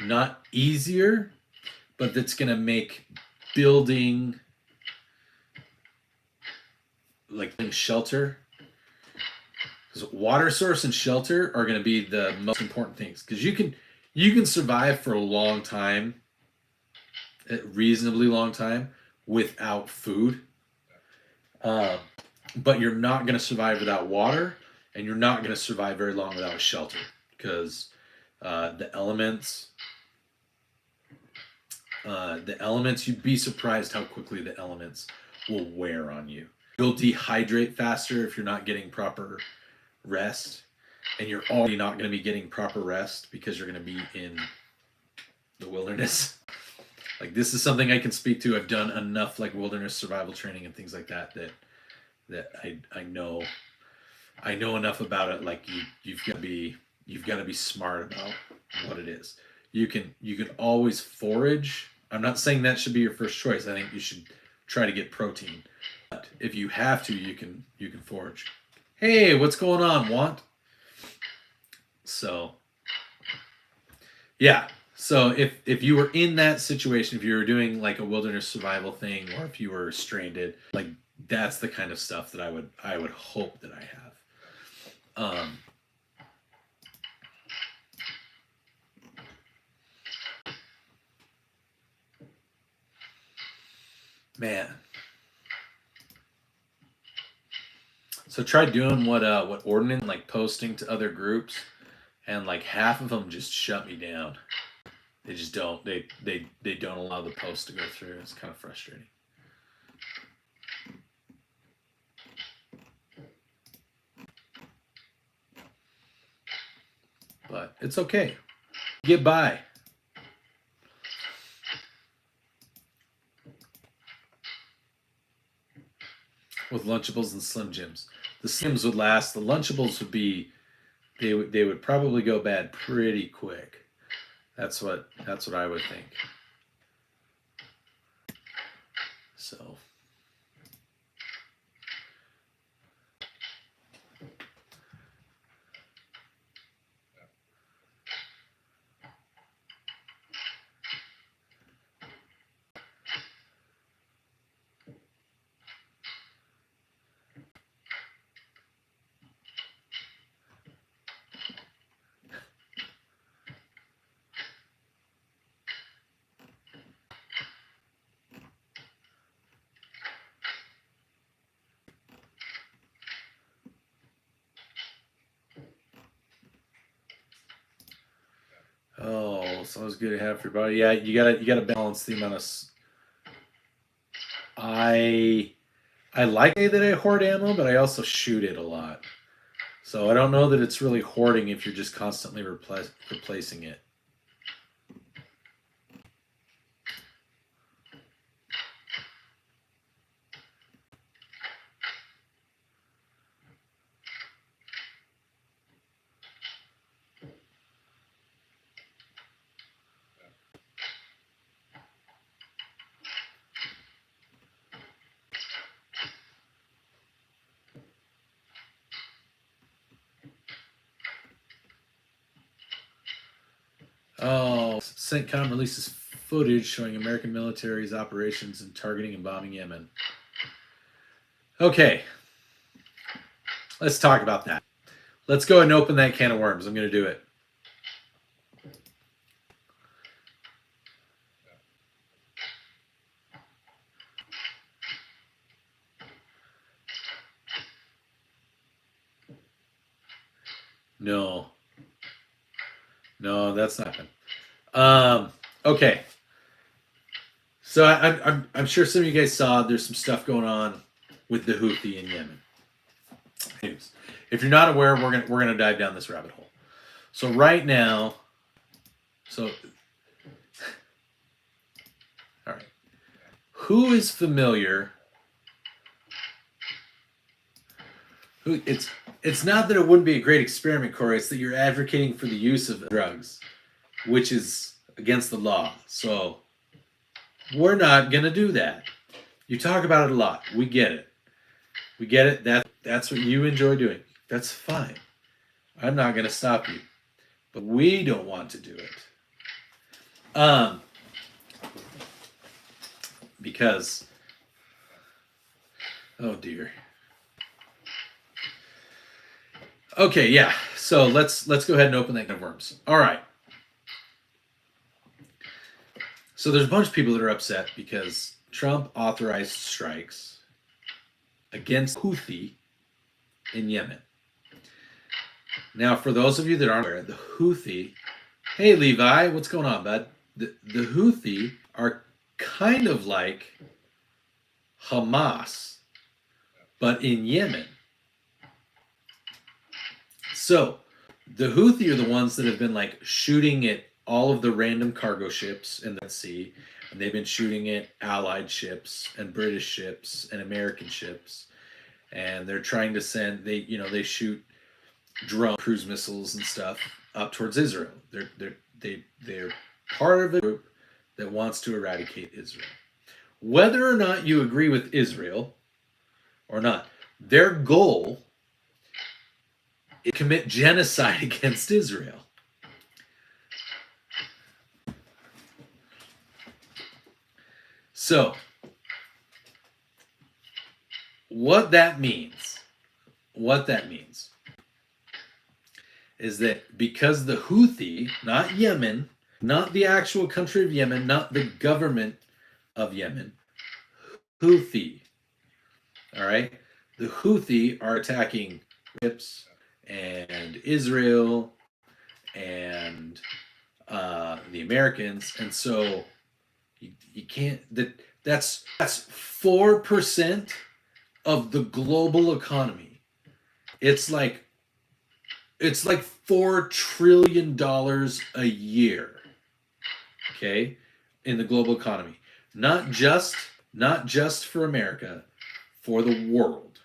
Speaker 1: not easier, but that's gonna make building like shelter, because water source and shelter are going to be the most important things, because you can survive for a long time, a reasonably long time, without food, but you're not going to survive without water, and you're not going to survive very long without shelter, because the elements, you'd be surprised how quickly the elements will wear on you. You'll dehydrate faster if you're not getting proper rest, and you're already not going to be getting proper rest because you're going to be in the wilderness. Like, this is something I can speak to. I've done enough like wilderness survival training and things like that I know enough about it. Like, you've got to be smart about what it is. You can always forage. I'm not saying that should be your first choice. I think you should try to get protein. But if you have to, you can forage. Hey, what's going on, Want? So, yeah. So if you were in that situation, if you were doing like a wilderness survival thing, or if you were stranded, like, that's the kind of stuff that I would hope that I have. Man. So try doing what Ordnance, like posting to other groups, and like half of them just shut me down. They just don't. They don't allow the post to go through. It's kind of frustrating. But it's okay. Get by. With Lunchables and Slim Jims. The Slims would last. The Lunchables would be, they would probably go bad pretty quick. That's what I would think. So. Oh, sounds good to have for your body. Yeah, you gotta balance the amount of. I like that I hoard ammo, but I also shoot it a lot. So I don't know that it's really hoarding if you're just constantly replacing it. Oh, CENTCOM releases footage showing American military's operations in targeting and bombing Yemen. Okay, let's talk about that. Let's go ahead and open that can of worms. I'm going to do it. No, that's not happening. Okay. So I'm sure some of you guys saw there's some stuff going on with the Houthi in Yemen. News. If you're not aware, we're gonna dive down this rabbit hole. So right now, all right, who is familiar? It's not that it wouldn't be a great experiment, Corey. It's that you're advocating for the use of drugs, which is against the law. So we're not gonna do that. You talk about it a lot. We get it. We get it. That's what you enjoy doing. That's fine. I'm not gonna stop you. But we don't want to do it. because, oh dear. Okay, yeah. So let's go ahead and open that can of worms. All right. So there's a bunch of people that are upset because Trump authorized strikes against Houthi in Yemen. Now, for those of you that aren't aware, the Houthi, hey Levi, what's going on, bud? The Houthi are kind of like Hamas, but in Yemen. So the Houthi are the ones that have been like shooting at all of the random cargo ships in the Red Sea, and they've been shooting at Allied ships and British ships and American ships, and they're trying to send they shoot drone cruise missiles and stuff up towards Israel. They're part of a group that wants to eradicate Israel. Whether or not you agree with Israel or not, their goal is to commit genocide against Israel. So, what that means is that because the Houthi, not Yemen, not the actual country of Yemen, not the government of Yemen, Houthi, all right? The Houthi are attacking ships and Israel and the Americans, and so you can't. That's 4% of the global economy. It's like $4 trillion a year. Okay, in the global economy, not just for America, for the world.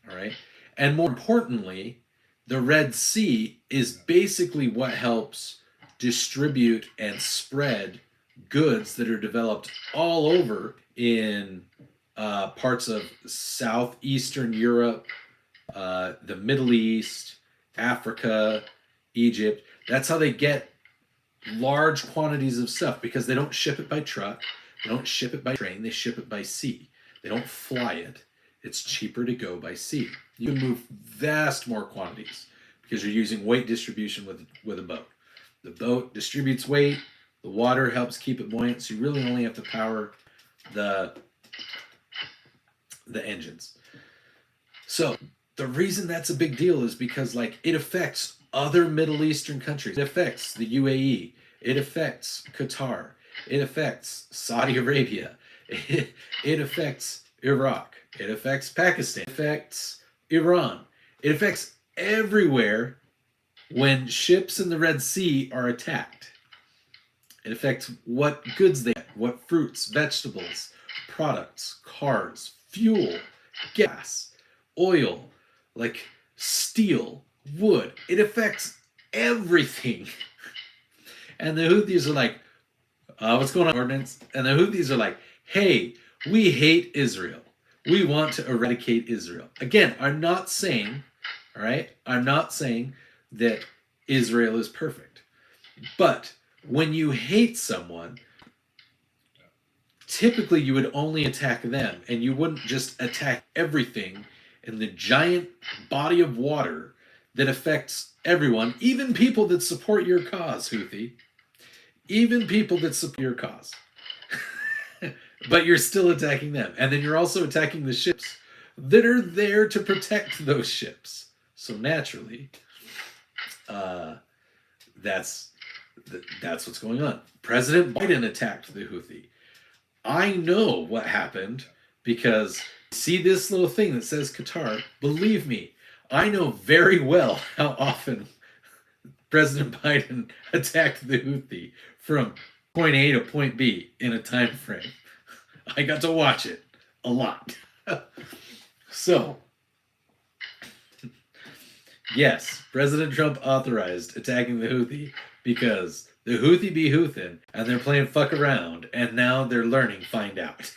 Speaker 1: All right, and more importantly, the Red Sea is basically what helps distribute and spread goods that are developed all over in parts of southeastern Europe, the Middle East, Africa, Egypt. That's how they get large quantities of stuff, because they don't ship it by truck, they don't ship it by train, they ship it by sea. They don't fly it. It's cheaper to go by sea. You can move vast more quantities because you're using weight distribution with a boat. The boat distributes weight, the water helps keep it buoyant, so you really only have to power the engines. So the reason that's a big deal is because it affects other Middle Eastern countries. It affects the UAE. It affects Qatar. It affects Saudi Arabia. It affects Iraq. It affects Pakistan. It affects Iran. It affects everywhere when ships in the Red Sea are attacked. It affects what goods they get, what fruits, vegetables, products, cars, fuel, gas, oil, steel, wood. It affects everything. And the Houthis are like, what's going on, ordinance? And the Houthis are like, hey, we hate Israel. We want to eradicate Israel. Again, I'm not saying, all right, I'm not saying that Israel is perfect. But when you hate someone, typically you would only attack them, and you wouldn't just attack everything in the giant body of water that affects everyone, even people that support your cause, Houthi. Even people that support your cause. But you're still attacking them. And then you're also attacking the ships that are there to protect those ships. So naturally, that's what's going on. President Biden attacked the Houthi. I know what happened because see this little thing that says Qatar. Believe me, I know very well how often President Biden attacked the Houthi from point A to point B in a time frame. I got to watch it a lot. So, yes, President Trump authorized attacking the Houthi because the Houthi be Houthin, and they're playing fuck around, and now they're learning find out.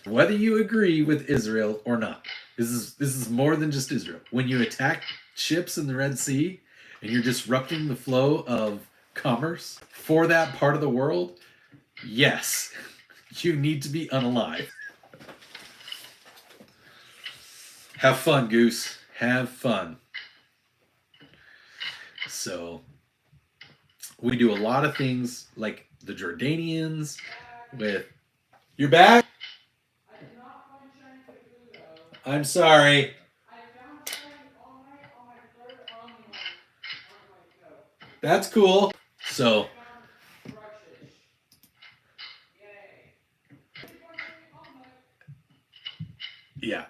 Speaker 1: Whether you agree with Israel or not, this is more than just Israel. When you attack ships in the Red Sea and you're disrupting the flow of commerce for that part of the world, yes, You need to be unalive. Have fun, Goose. Have fun. So we do a lot of things like the Jordanians with. You're back? I'm sorry. That's cool. So yeah.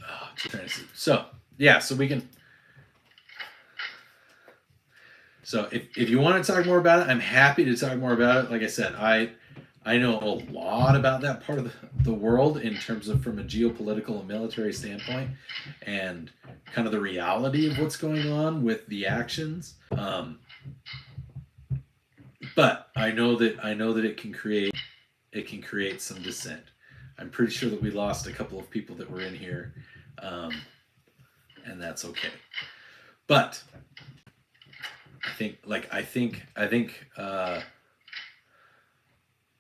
Speaker 1: Oh, trying to see. So yeah, so we can. So if you want to talk more about it, I'm happy to talk more about it. Like I said, I know a lot about that part of the world in terms of from a geopolitical and military standpoint, and kind of the reality of what's going on with the actions. But I know that it can create some dissent. I'm pretty sure that we lost a couple of people that were in here, and that's okay. But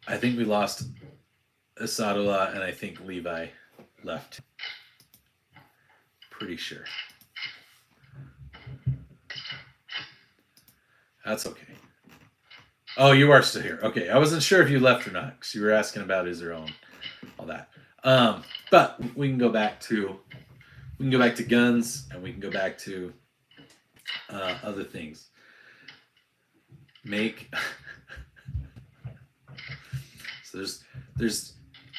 Speaker 1: I think we lost Asadullah, and I think Levi left. Pretty sure. That's okay. Oh, you are still here. Okay, I wasn't sure if you left or not because you were asking about Israel and all that. But we can go back to guns, and we can go back to other things. So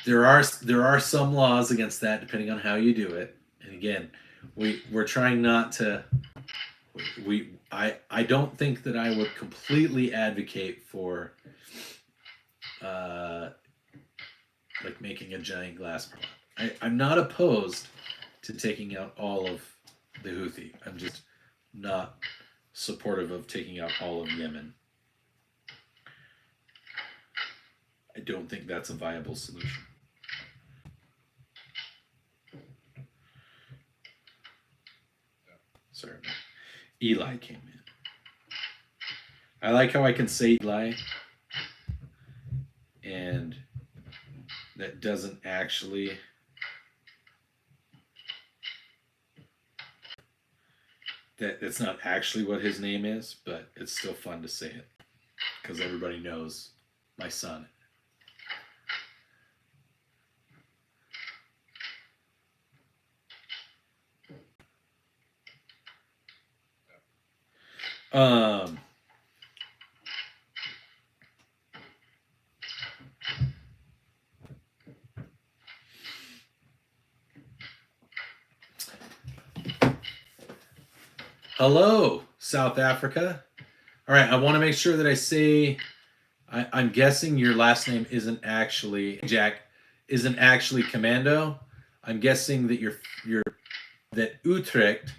Speaker 1: there are some laws against that depending on how you do it. And again, we're trying not to. I don't think that I would completely advocate for like making a giant glass plot. I'm not opposed to taking out all of the Houthi. I'm just not supportive of taking out all of Yemen. I don't think that's a viable solution. Sorry. Eli came in. I like how I can say Eli, and that doesn't actually. That's not actually what his name is, but it's still fun to say it because everybody knows my son. Hello, South Africa. All right, I want to make sure that I say. I'm guessing your last name isn't actually Jack, isn't actually Commando. I'm guessing that that Utrecht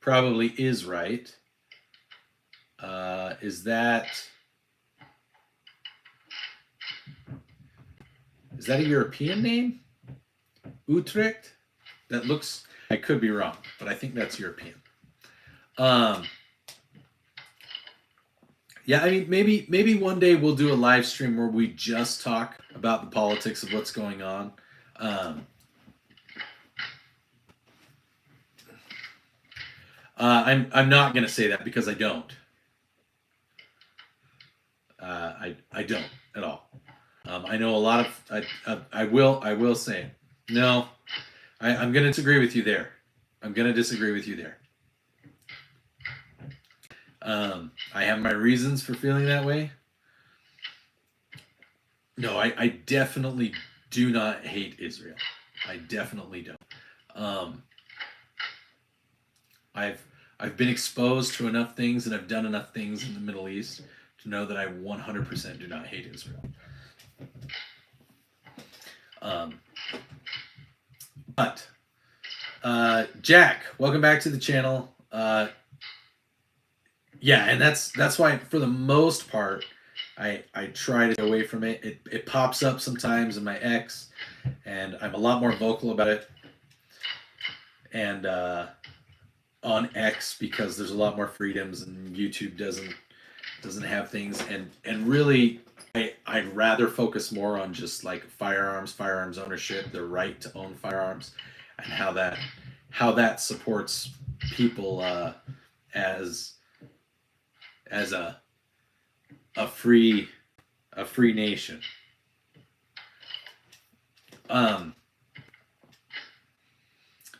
Speaker 1: probably is right. Is that a European name? Utrecht? That looks. I could be wrong, but I think that's European. Yeah, I mean, maybe one day we'll do a live stream where we just talk about the politics of what's going on. I'm not gonna say that because I don't. I don't at all. I know a lot of. I will say no. I'm gonna disagree with you there. I have my reasons for feeling that way. No, I definitely do not hate Israel. I definitely don't. I've been exposed to enough things and I've done enough things in the Middle East to know that I 100% do not hate Israel. But Jack, welcome back to the channel. Yeah, and that's why for the most part I try to stay away from it. It pops up sometimes in my X, and I'm a lot more vocal about it. And on X because there's a lot more freedoms and YouTube doesn't have things, and really I'd rather focus more on just like firearms ownership, the right to own firearms, and how that supports people as a free nation.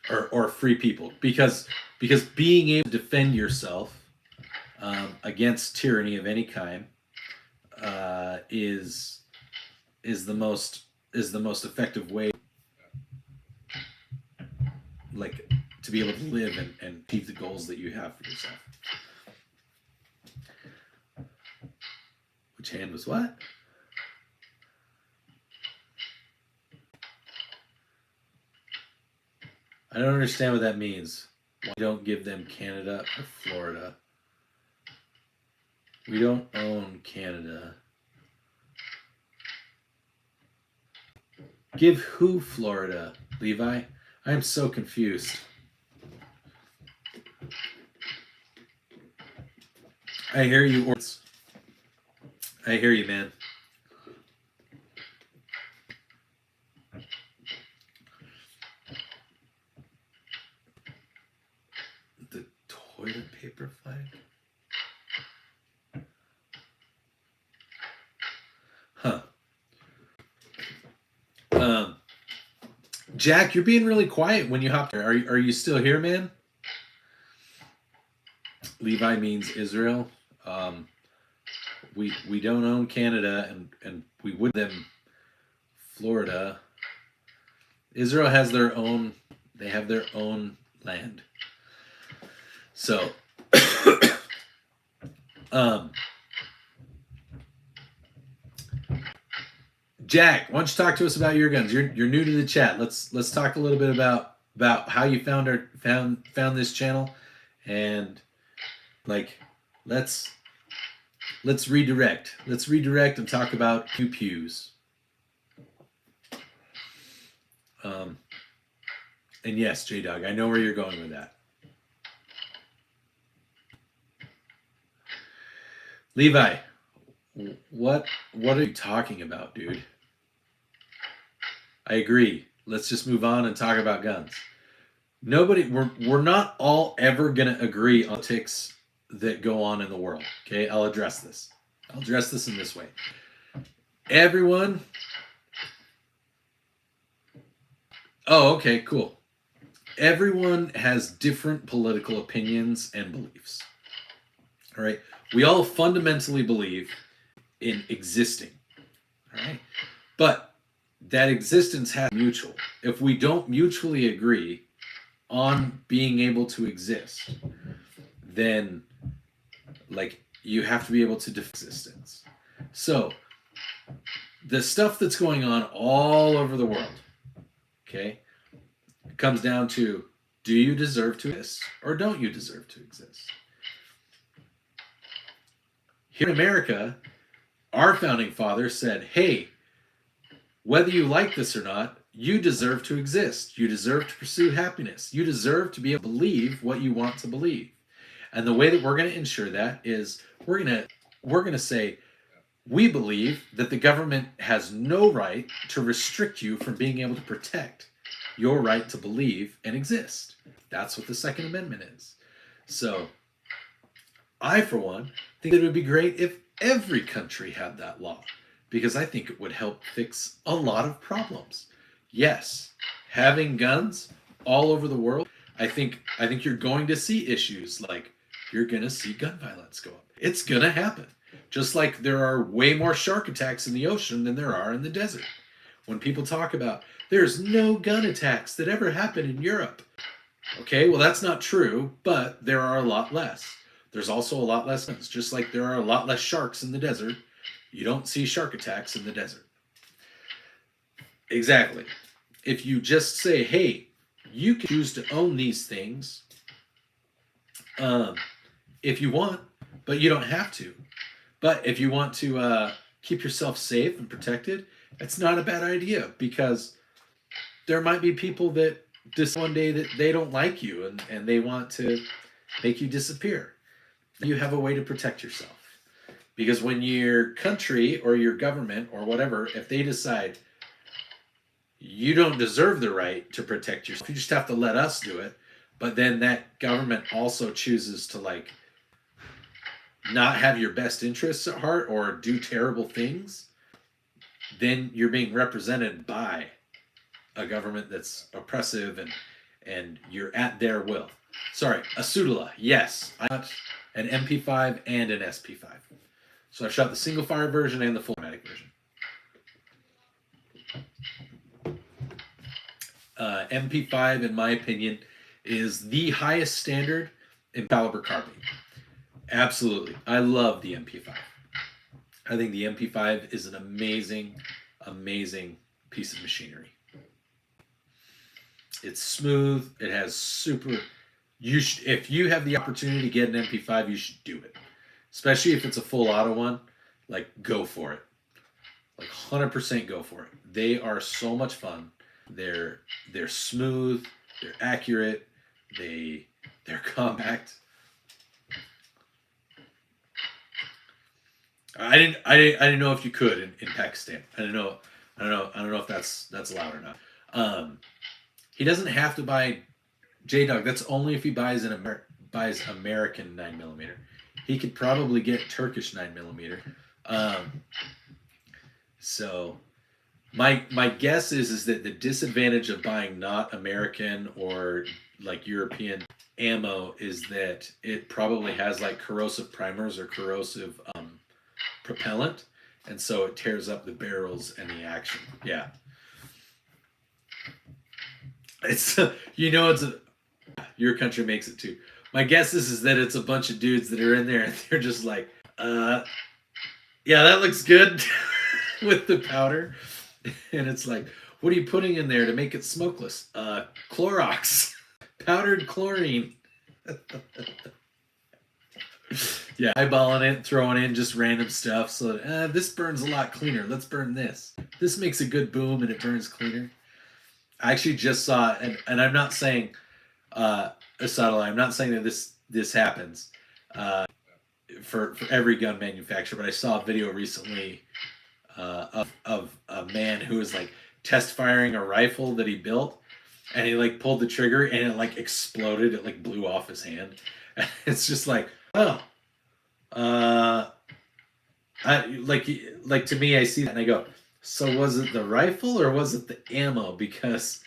Speaker 1: Or free people, because being able to defend yourself against tyranny of any kind is the most effective way, like, to be able to live and achieve the goals that you have for yourself. Which hand was what? I don't understand what that means. Why don't give them Canada or Florida? We don't own Canada. Give who Florida, Levi? I am so confused. I hear you. I hear you, man. The toilet paper flag? Huh. Jack, you're being really quiet when you hop there. Are you still here, man? Levi means Israel. We don't own Canada, and we would them Florida. Israel has their own. They have their own land. So, Jack, why don't you talk to us about your guns? You're new to the chat. Let's talk a little bit about how you found this channel, and like let's redirect. Let's redirect and talk about pew pews. And yes, J-Dog, I know where you're going with that. Levi, what are you talking about, dude? I agree. Let's just move on and talk about guns. We're not all ever gonna agree on politics that go on in the world. Okay, I'll address this. I'll address this in this way. Everyone. Oh, okay, cool. Everyone has different political opinions and beliefs. All right. We all fundamentally believe in existing. All right. But that existence has mutual. If we don't mutually agree on being able to exist, then like you have to be able to defend existence. So the stuff that's going on all over the world, okay, it comes down to, do you deserve to exist or don't you deserve to exist? Here in America, our founding father said, hey, whether you like this or not, you deserve to exist. You deserve to pursue happiness. You deserve to be able to believe what you want to believe. And the way that we're going to ensure that is we're going to say, we believe that the government has no right to restrict you from being able to protect your right to believe and exist. That's what the Second Amendment is. So I, for one, think that it would be great if every country had that law, because I think it would help fix a lot of problems. Yes, having guns all over the world, I think you're going to see issues like you're going to see gun violence go up. It's going to happen. Just like there are way more shark attacks in the ocean than there are in the desert. When people talk about there's no gun attacks that ever happen in Europe. Okay, well that's not true, but there are a lot less. There's also a lot less guns. Just like there are a lot less sharks in the desert, you don't see shark attacks in the desert. Exactly. If you just say, hey, you can choose to own these things if you want, but you don't have to. But if you want to keep yourself safe and protected, it's not a bad idea, because there might be people that just one day that they don't like you and they want to make you disappear. You have a way to protect yourself. Because when your country or your government or whatever, if they decide you don't deserve the right to protect yourself, you just have to let us do it. But then that government also chooses to like not have your best interests at heart or do terrible things, then you're being represented by a government that's oppressive and you're at their will. Sorry, a Sudala. Yes, I got an MP5 and an SP5. So I've shot the single fire version and the full automatic version. MP5, in my opinion, is the highest standard in caliber carbine. Absolutely, I love the MP5. I think the MP5 is an amazing, amazing piece of machinery. It's smooth. It has super. If you have the opportunity to get an MP5, you should do it. Especially if it's a full auto one, like go for it. Like 100% go for it. They are so much fun. They're smooth. They're accurate. They're compact. I didn't know if you could in Pakistan. I don't know if that's allowed or not. He doesn't have to buy J-Dog. That's only if he buys buys American 9mm. He could probably get Turkish 9mm. So my guess is that the disadvantage of buying not American or like European ammo is that it probably has like corrosive primers or corrosive propellant, and so it tears up the barrels and the action. Yeah, it's your country makes it too. My guess is that it's a bunch of dudes that are in there and they're just like, yeah, that looks good with the powder. And it's like, what are you putting in there to make it smokeless? Clorox, powdered chlorine. Yeah, eyeballing it, throwing in just random stuff. So this burns a lot cleaner. Let's burn this. This makes a good boom and it burns cleaner. I actually just saw, and I'm not saying, Assadallah, I'm not saying that this happens for every gun manufacturer, but I saw a video recently of a man who was like test firing a rifle that he built, and he like pulled the trigger and it like exploded. It like blew off his hand. It's just like, oh, I like to me, I see that and I go, so was it the rifle or was it the ammo? Because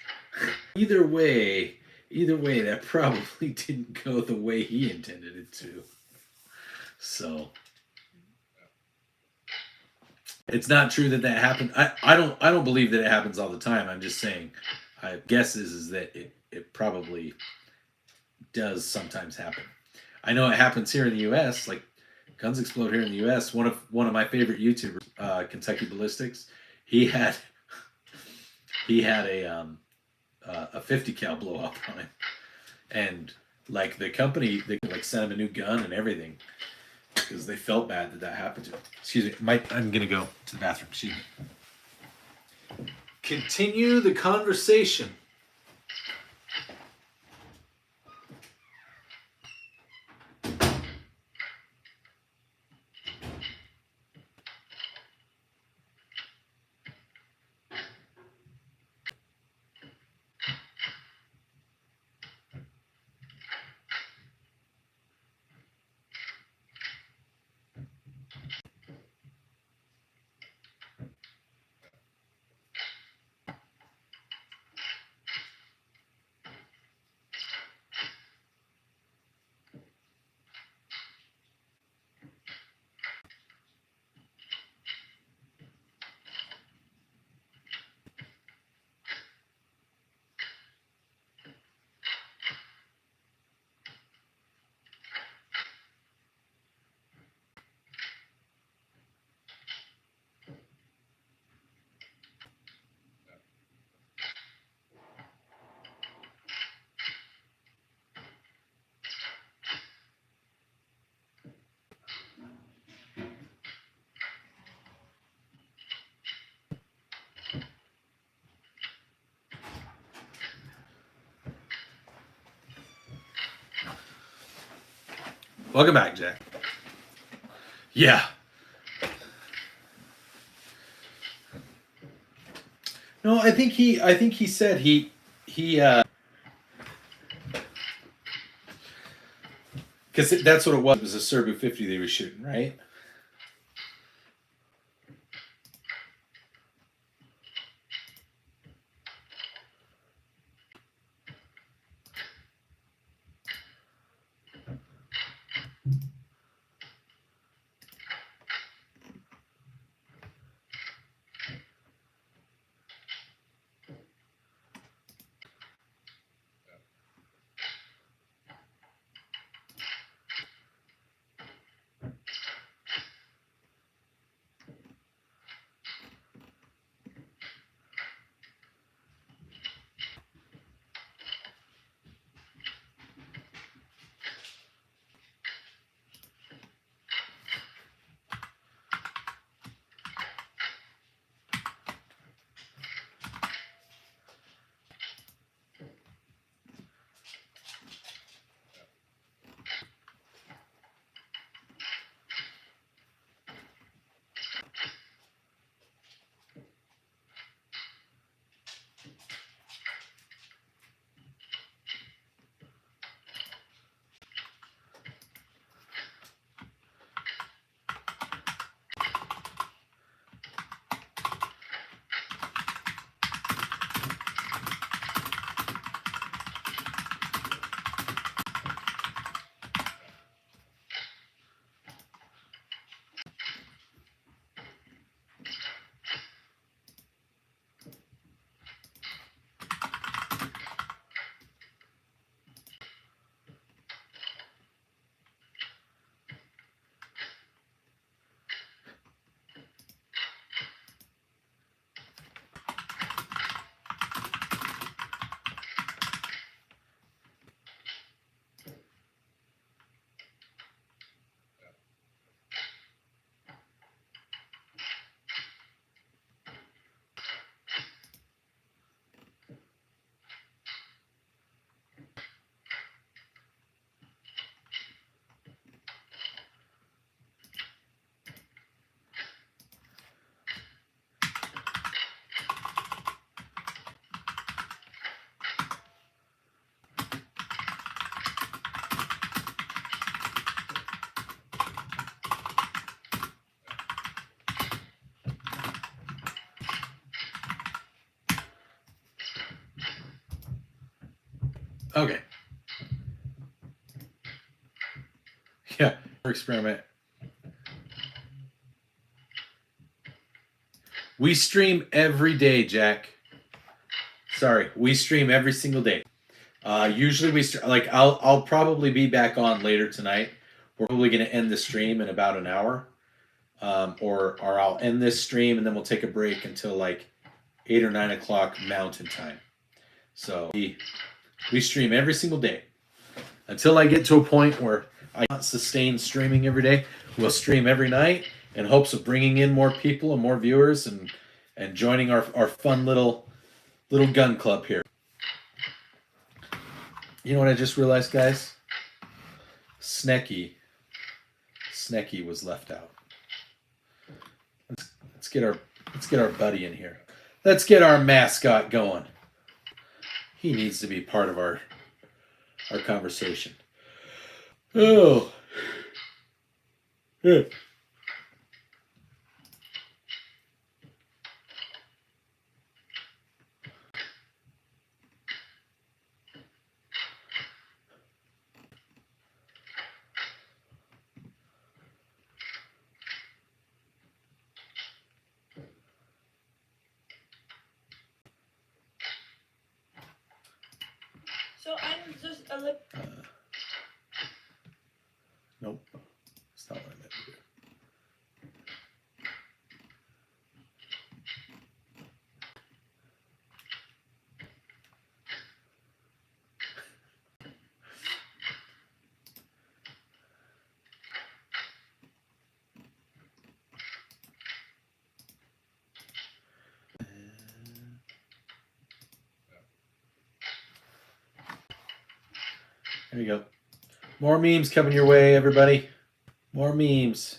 Speaker 1: either way, that probably didn't go the way he intended it to. So it's not true that happened. I don't believe that it happens all the time. I'm just saying, I guess is that it probably does sometimes happen. I know it happens here in the U.S. Like guns explode here in the U.S. One of my favorite YouTubers, Kentucky Ballistics, he had a 50 cal blow up on him, and like the company, they like sent him a new gun and everything because they felt bad that happened to him. Excuse me, I'm gonna go to the bathroom. Excuse me. Continue the conversation. Welcome back, Jack. Yeah. No, I think he said he because that's what it was. It was a Serbu 50 they were shooting, right? Okay. Yeah, experiment. We stream every day, Jack. Sorry, we stream every single day. Usually I'll probably be back on later tonight. We're probably going to end the stream in about an hour, or I'll end this stream and then we'll take a break until like 8 or 9 o'clock Mountain Time. So we stream every single day until I get to a point where I can't sustain streaming every day. We'll stream every night in hopes of bringing in more people and more viewers and joining our fun little gun club here. You know what I just realized, guys? Snecky was left out. Let's get our buddy in here. Let's get our mascot going. He needs to be part of our conversation. Oh. Yeah.
Speaker 3: So I'm just a little.
Speaker 1: Nope. That's not what I meant to do. There you go. More memes coming your way, everybody. More memes.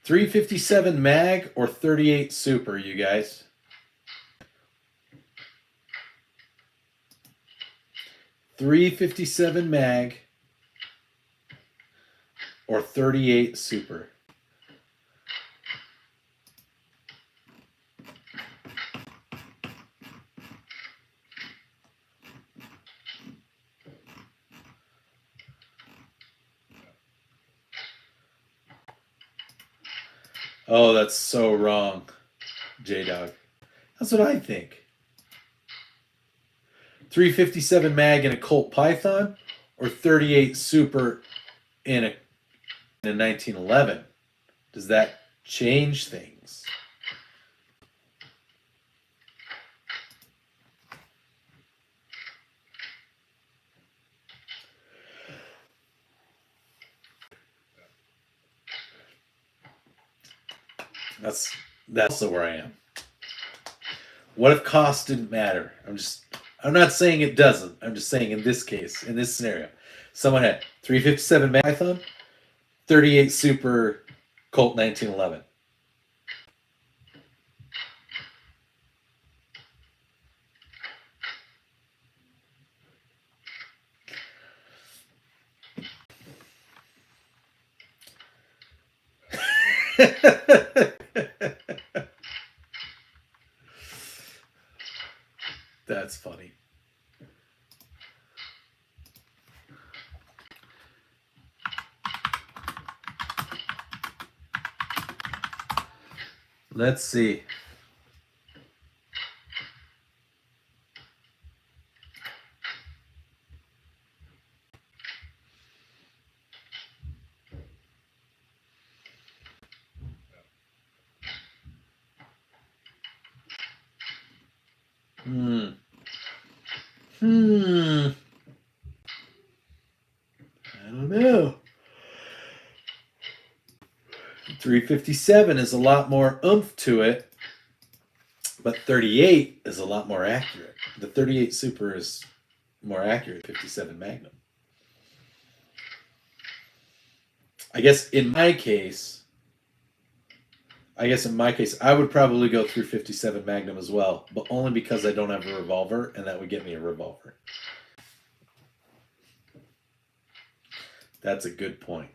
Speaker 1: .357 mag or 38 super, you guys? .357 mag or 38 super. Oh, that's so wrong, J-Dog. That's what I think. .357 mag in a Colt Python or 38 super in a 1911. Does that change things? That's also where I am. What if cost didn't matter? I'm not saying it doesn't. I'm just saying in this case, in this scenario, someone had .357 mag Python, 38 super Colt 1911. That's funny. Let's see. I don't know. .357 is a lot more oomph to it, but 38 is a lot more accurate. The 38 Super is more accurate than 57 Magnum. I guess in my case, I would probably go through .57 Magnum as well, but only because I don't have a revolver, and that would get me a revolver. That's a good point.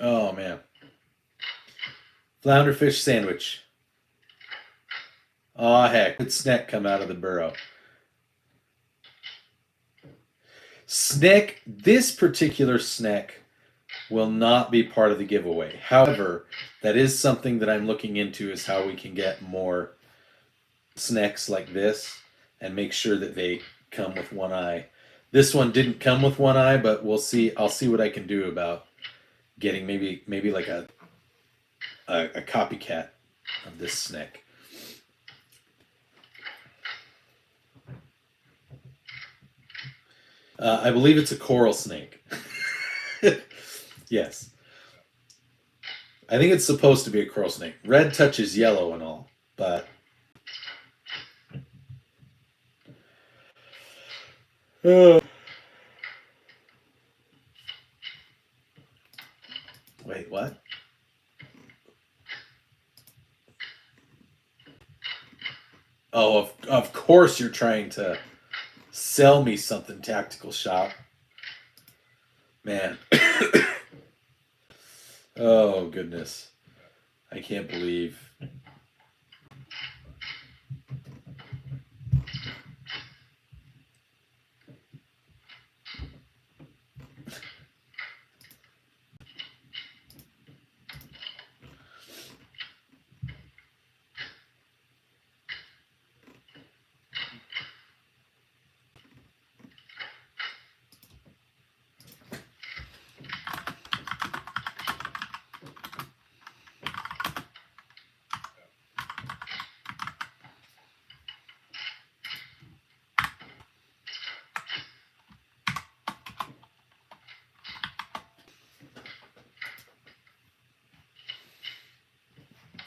Speaker 1: Oh man. Flounder fish sandwich. Oh heck. Did Sneck come out of the burrow? Sneck, this particular Sneck will not be part of the giveaway. However, that is something that I'm looking into, is how we can get more Snecks like this and make sure that they come with one eye. This one didn't come with one eye, but we'll see. I'll see what I can do about getting maybe like a copycat of this Sneck. I believe it's a coral snake. Yes. I think it's supposed to be a coral snake. Red touches yellow and all, but... Wait, what? Oh, of course you're trying to sell me something, Tactical Shop. Man. Oh, goodness. I can't believe...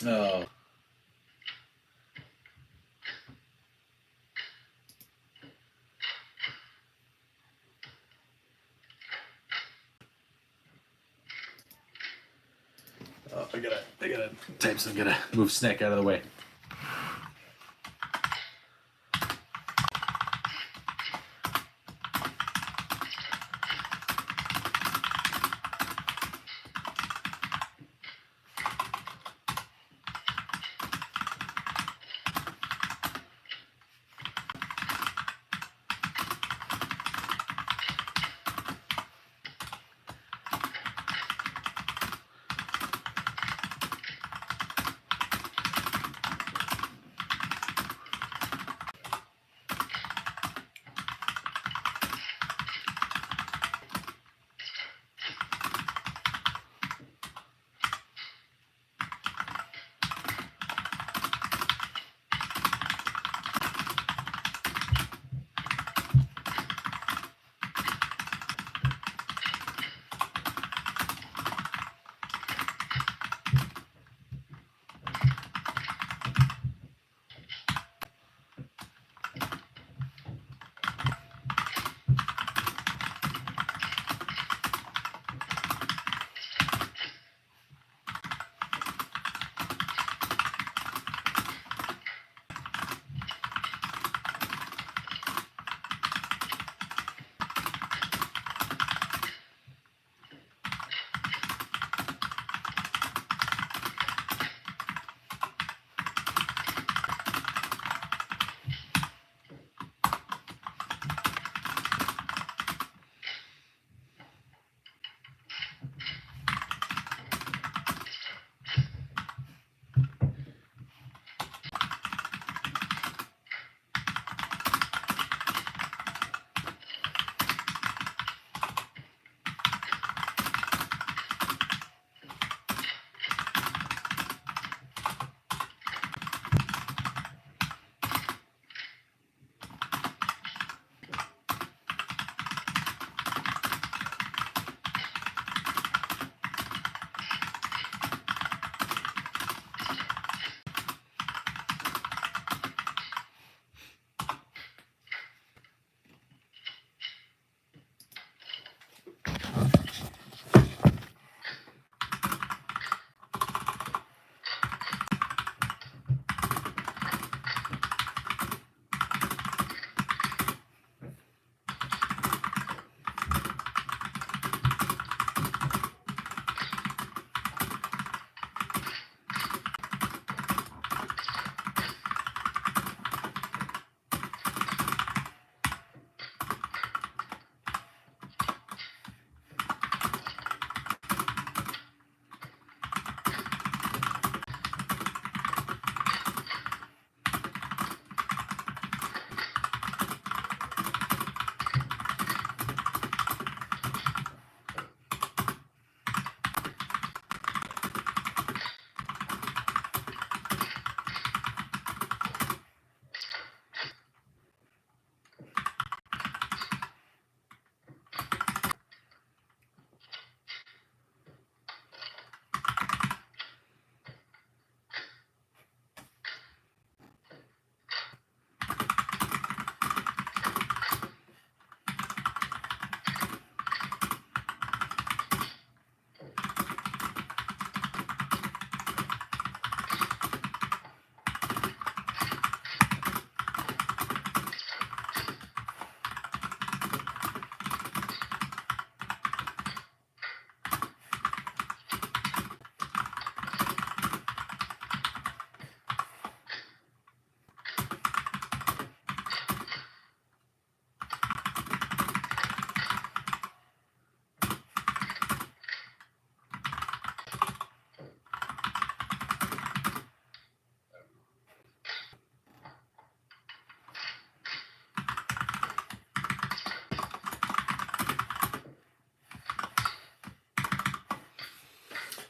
Speaker 1: Oh. Oh, I gotta type some, gotta move Snack out of the way.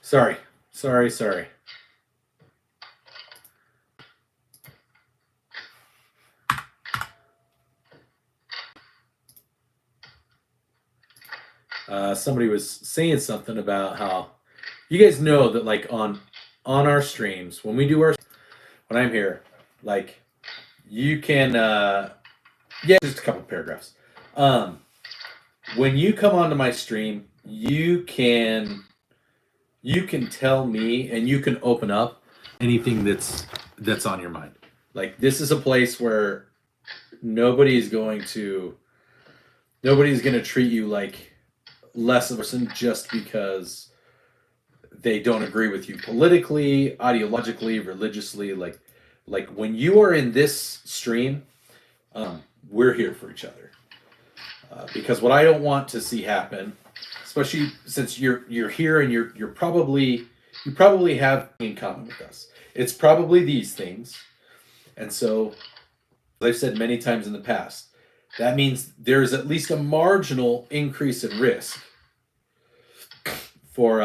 Speaker 1: Sorry. Sorry. Somebody was saying something about how you guys know that like on our streams when we do our when I'm here, like you can yeah, just a couple paragraphs. When you come onto my stream, you can tell me and you can open up anything that's on your mind. Like this is a place where nobody's going to nobody's going to treat you like less of a person just because they don't agree with you politically, ideologically, religiously. Like when you are in this stream, we're here for each other. Because what I don't want to see happen, especially since you're here and you probably have in common with us. It's probably these things, and so as I've said many times in the past, that means there's at least a marginal increase in risk for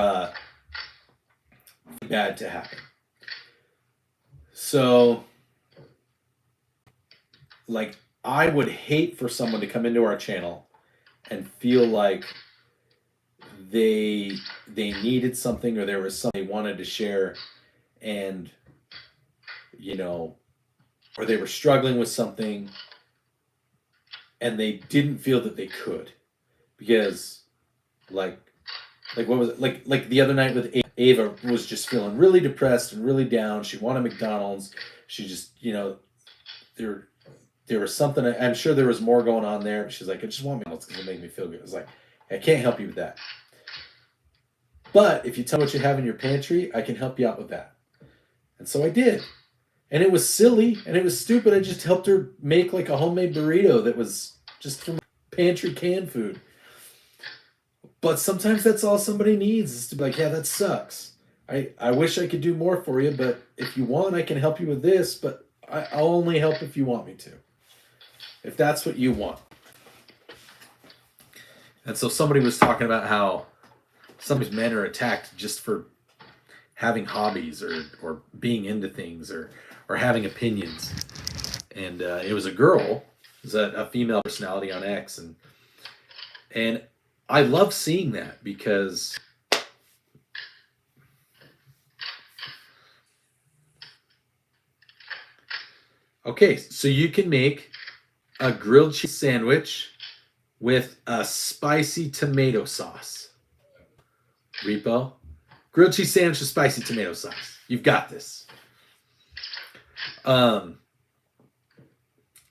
Speaker 1: bad to happen. So, like, I would hate for someone to come into our channel and feel like they needed something or there was something they wanted to share, and you know, or they were struggling with something and they didn't feel that they could because like what was it like the other night with Ava was just feeling really depressed and really down. She wanted McDonald's. She just there was something. I'm sure there was more going on there, but she's like, I just want McDonald's because it made me feel good. It's like, I can't help you with that, but if you tell me what you have in your pantry, I can help you out with that. And so I did. And it was silly and it was stupid. I just helped her make like a homemade burrito that was just from pantry canned food. But sometimes that's all somebody needs is to be like, yeah, that sucks. I wish I could do more for you, but if you want, I can help you with this, but I'll only help if you want me to. If that's what you want. And so somebody was talking about how sometimes men are attacked just for having hobbies or being into things or having opinions. And it was a girl, it was a female personality on X, and I love seeing that because okay, so you can make a grilled cheese sandwich with a spicy tomato sauce. Repo, grilled cheese sandwich with spicy tomato sauce. You've got this.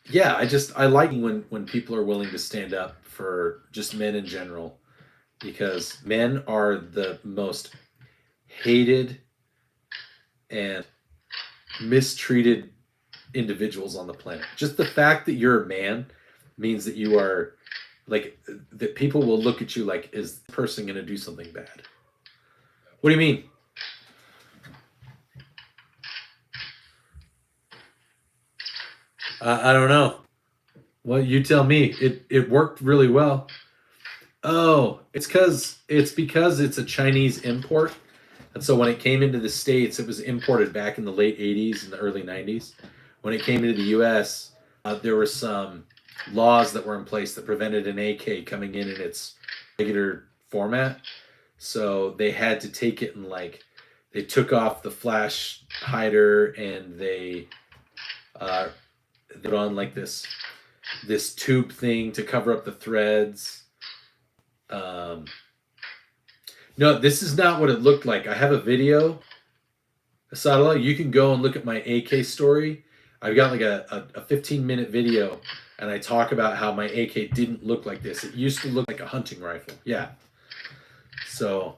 Speaker 1: Yeah, I like when people are willing to stand up for just men in general, because men are the most hated and mistreated individuals on the planet. Just the fact that you're a man means that you are like that people will look at you like, is this person going to do something bad? What do you mean? I don't know. Well, you tell me. It worked really well. Oh, it's because it's a Chinese import, and so when it came into the States, it was imported back in the late '80s and the early '90s. When it came into the U.S., there were some laws that were in place that prevented an AK coming in its regular format. So they had to take it and they took off the flash hider and they put on like this tube thing to cover up the threads. No, this is not what it looked like. I have a video. Asadullah, you can go and look at my AK story. I've got like a 15-minute video, and I talk about how my AK didn't look like this. It used to look like a hunting rifle. Yeah. So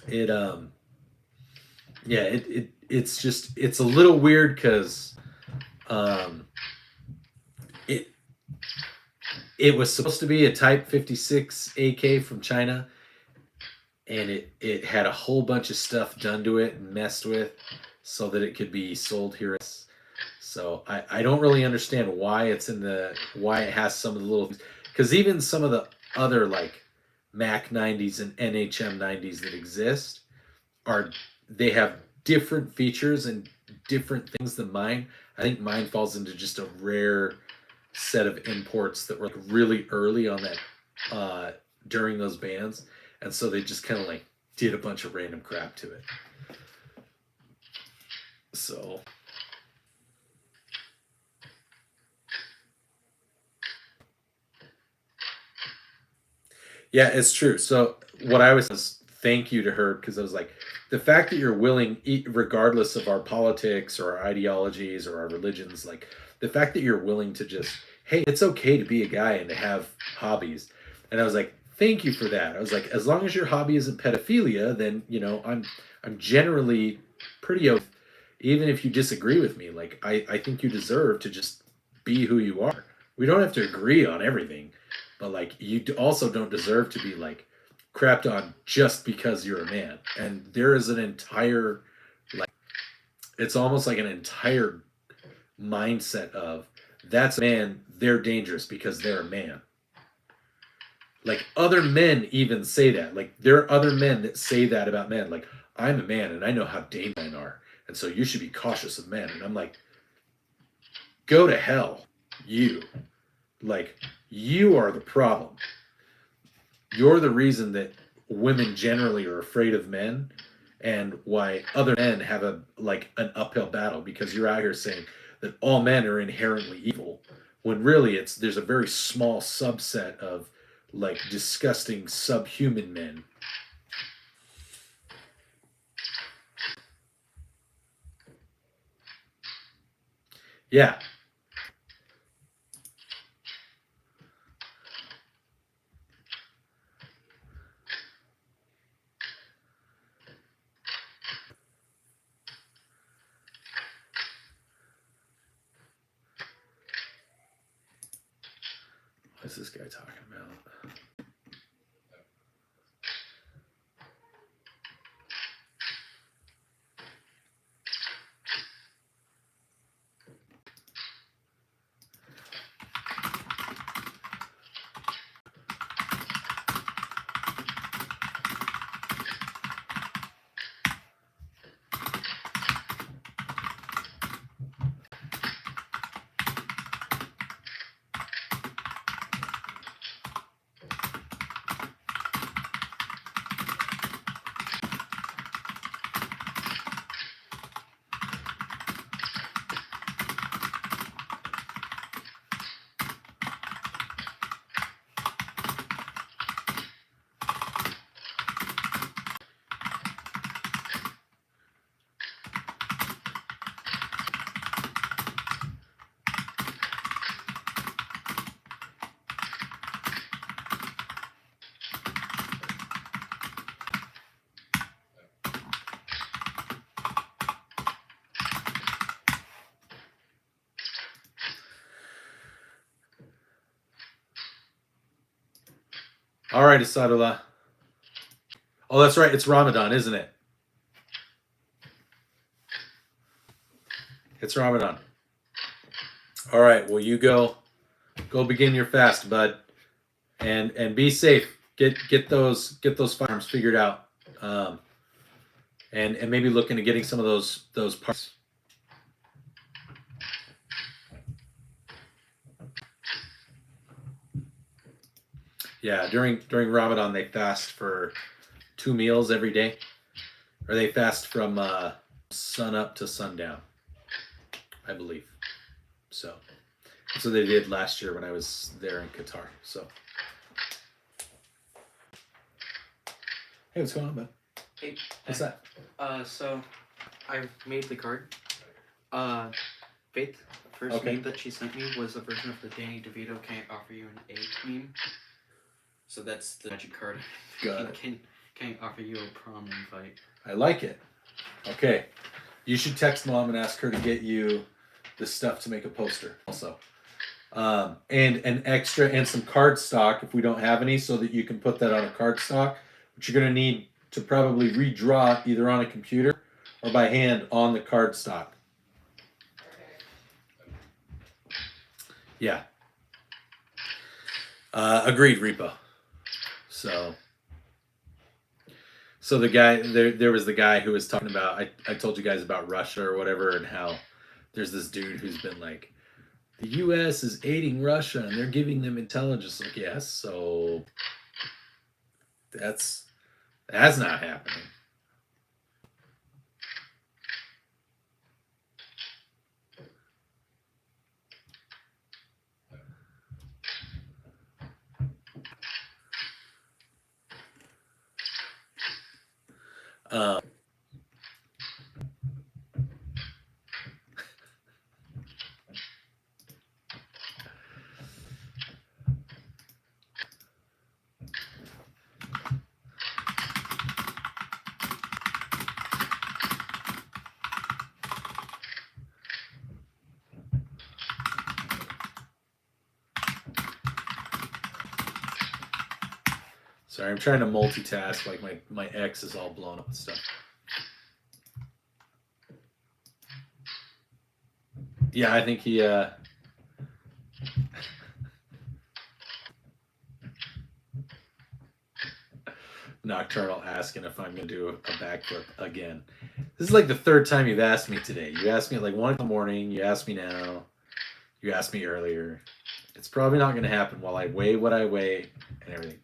Speaker 1: it's a little weird because it was supposed to be a Type 56 AK from China, and it had a whole bunch of stuff done to it and messed with so that it could be sold here. So I don't really understand why it has some of the little, because even some of the other like Mac 90s and NHM 90s that exist they have different features and different things than mine. I think mine falls into just a rare set of imports that were like really early on that during those bands, and so they just kind of like did a bunch of random crap to it. So yeah, it's true. So what I was thank you to her, because I was like, the fact that you're willing, regardless of our politics or our ideologies or our religions, like the fact that you're willing to just, hey, it's okay to be a guy and to have hobbies. And I was like, thank you for that. I was like, as long as your hobby isn't pedophilia, then I'm generally pretty okay. Even if you disagree with me, like I think you deserve to just be who you are. We don't have to agree on everything, but like also don't deserve to be like crapped on just because you're a man. And there is an entire, like, it's almost like an entire mindset of that's a man, they're dangerous because they're a man. Like other men even say that. Like there are other men that say that about men. Like, I'm a man and I know how dangerous men are, and so you should be cautious of men. And I'm like, go to hell, you. Like, you are the problem. You're the reason that women generally are afraid of men, and why other men have an uphill battle, because you're out here saying that all men are inherently evil, when really there's a very small subset of like disgusting subhuman men. Yeah. What's this guy talking about? All right, Asadullah. Oh, that's right. It's Ramadan, isn't it? It's Ramadan. All right. Well, you go begin your fast, bud, and be safe. Get those firearms figured out, and maybe look into getting some of those parts. Yeah, during Ramadan they fast for 2 meals every day, or they fast from sun up to sundown, I believe. So they did last year when I was there in Qatar. So hey, what's going on, bud?
Speaker 3: Hey,
Speaker 1: What's that?
Speaker 3: So I made the card. Faith, first
Speaker 1: Okay.
Speaker 3: meme that she sent me was a version of the Danny DeVito can't offer you an egg meme. So that's the magic card.
Speaker 1: Got it.
Speaker 3: Can't offer you a prom invite.
Speaker 1: I like it. Okay. You should text Mom and ask her to get you the stuff to make a poster also. And an extra and some card stock if we don't have any, so that you can put that on a card stock, which you're going to need to probably redraw either on a computer or by hand on the card stock. Yeah. Agreed, Repo. So So the guy there was the guy who was talking about I told you guys about Russia or whatever and how there's this dude who's been like the US is aiding Russia and they're giving them intelligence. Like, yes, so that's not happening. Um, sorry, I'm trying to multitask. Like my X is all blown up and stuff. Yeah, I think he Nocturnal asking if I'm gonna do a backflip again. This is like the third time you've asked me today. You asked me at like 1 in the morning, you asked me now, you asked me earlier. It's probably not gonna happen while I weigh what I weigh and everything.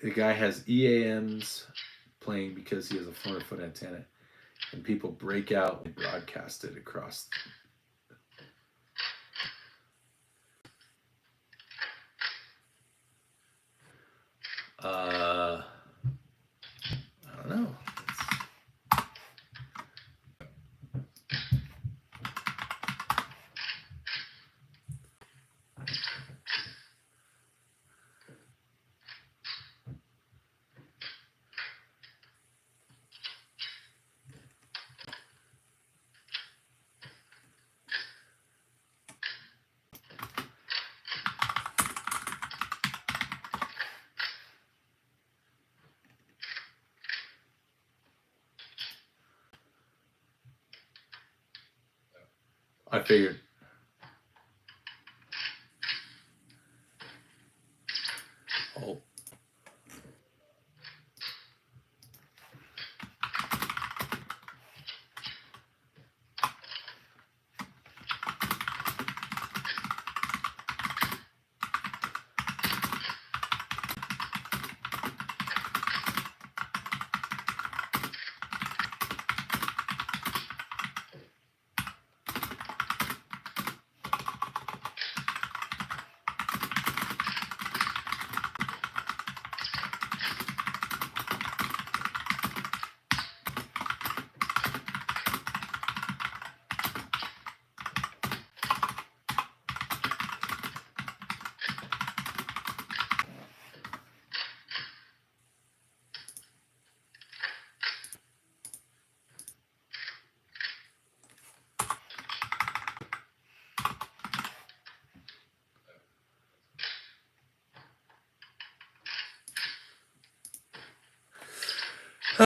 Speaker 1: The guy has EAMs playing because he has a 400-foot antenna, and people break out and broadcast it across. I don't know. I figured. Oh.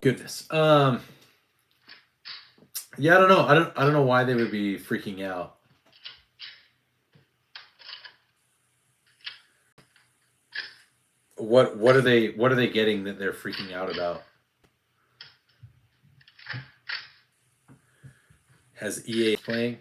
Speaker 1: Goodness. Yeah, I don't know. I don't know why they would be freaking out. What are they getting that they're freaking out about? Has EA playing?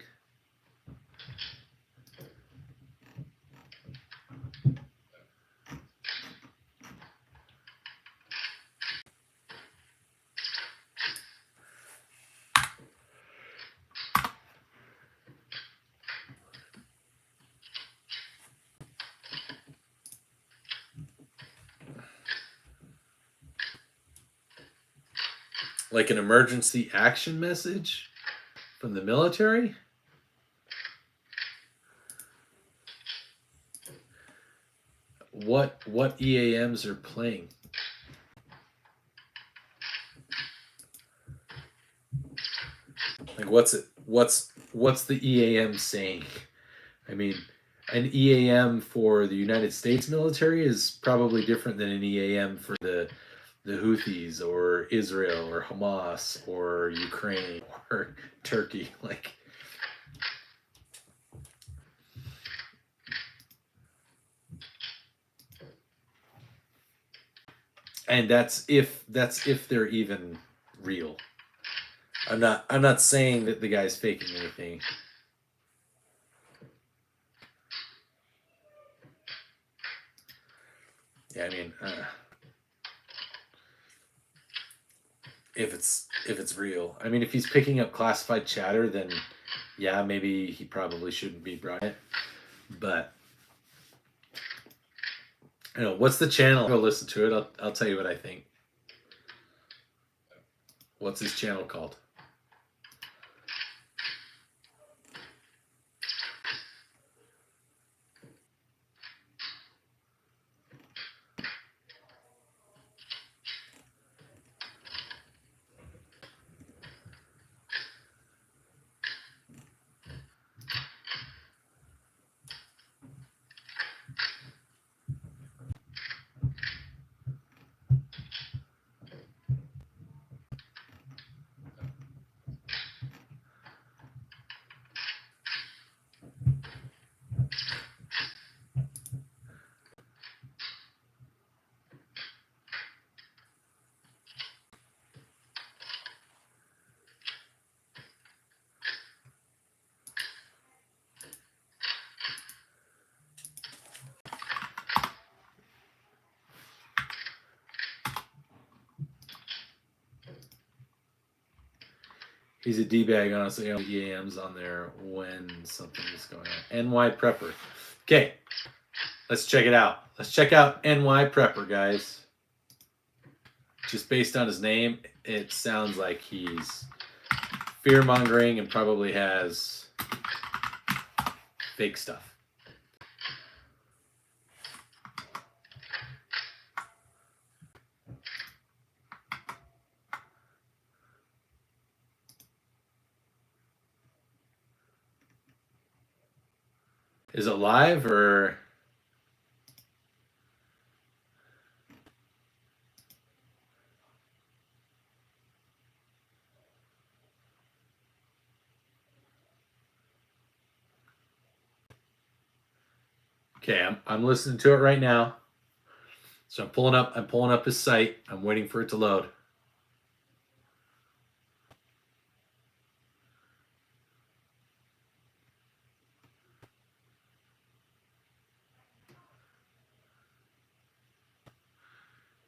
Speaker 1: Like an emergency action message from the military? What EAMs are playing? Like what's the EAM saying? I mean, an EAM for the United States military is probably different than an EAM for the the Houthis or Israel or Hamas or Ukraine or Turkey. Like, and that's if they're even real. I'm not saying that the guy's faking anything. Yeah, I mean, if it's real. I mean, if he's picking up classified chatter, then yeah, maybe he probably shouldn't be brought in. But I don't know, what's the channel? I'll go listen to it. I'll tell you what I think. What's his channel called? He's a D-bag, honestly. EAM's on there when something is going on. NY Prepper. Okay, let's check it out. Let's check out NY Prepper, guys. Just based on his name, it sounds like he's fear-mongering and probably has fake stuff. Is it live or? Okay, I'm listening to it right now. So I'm pulling up his site. I'm waiting for it to load.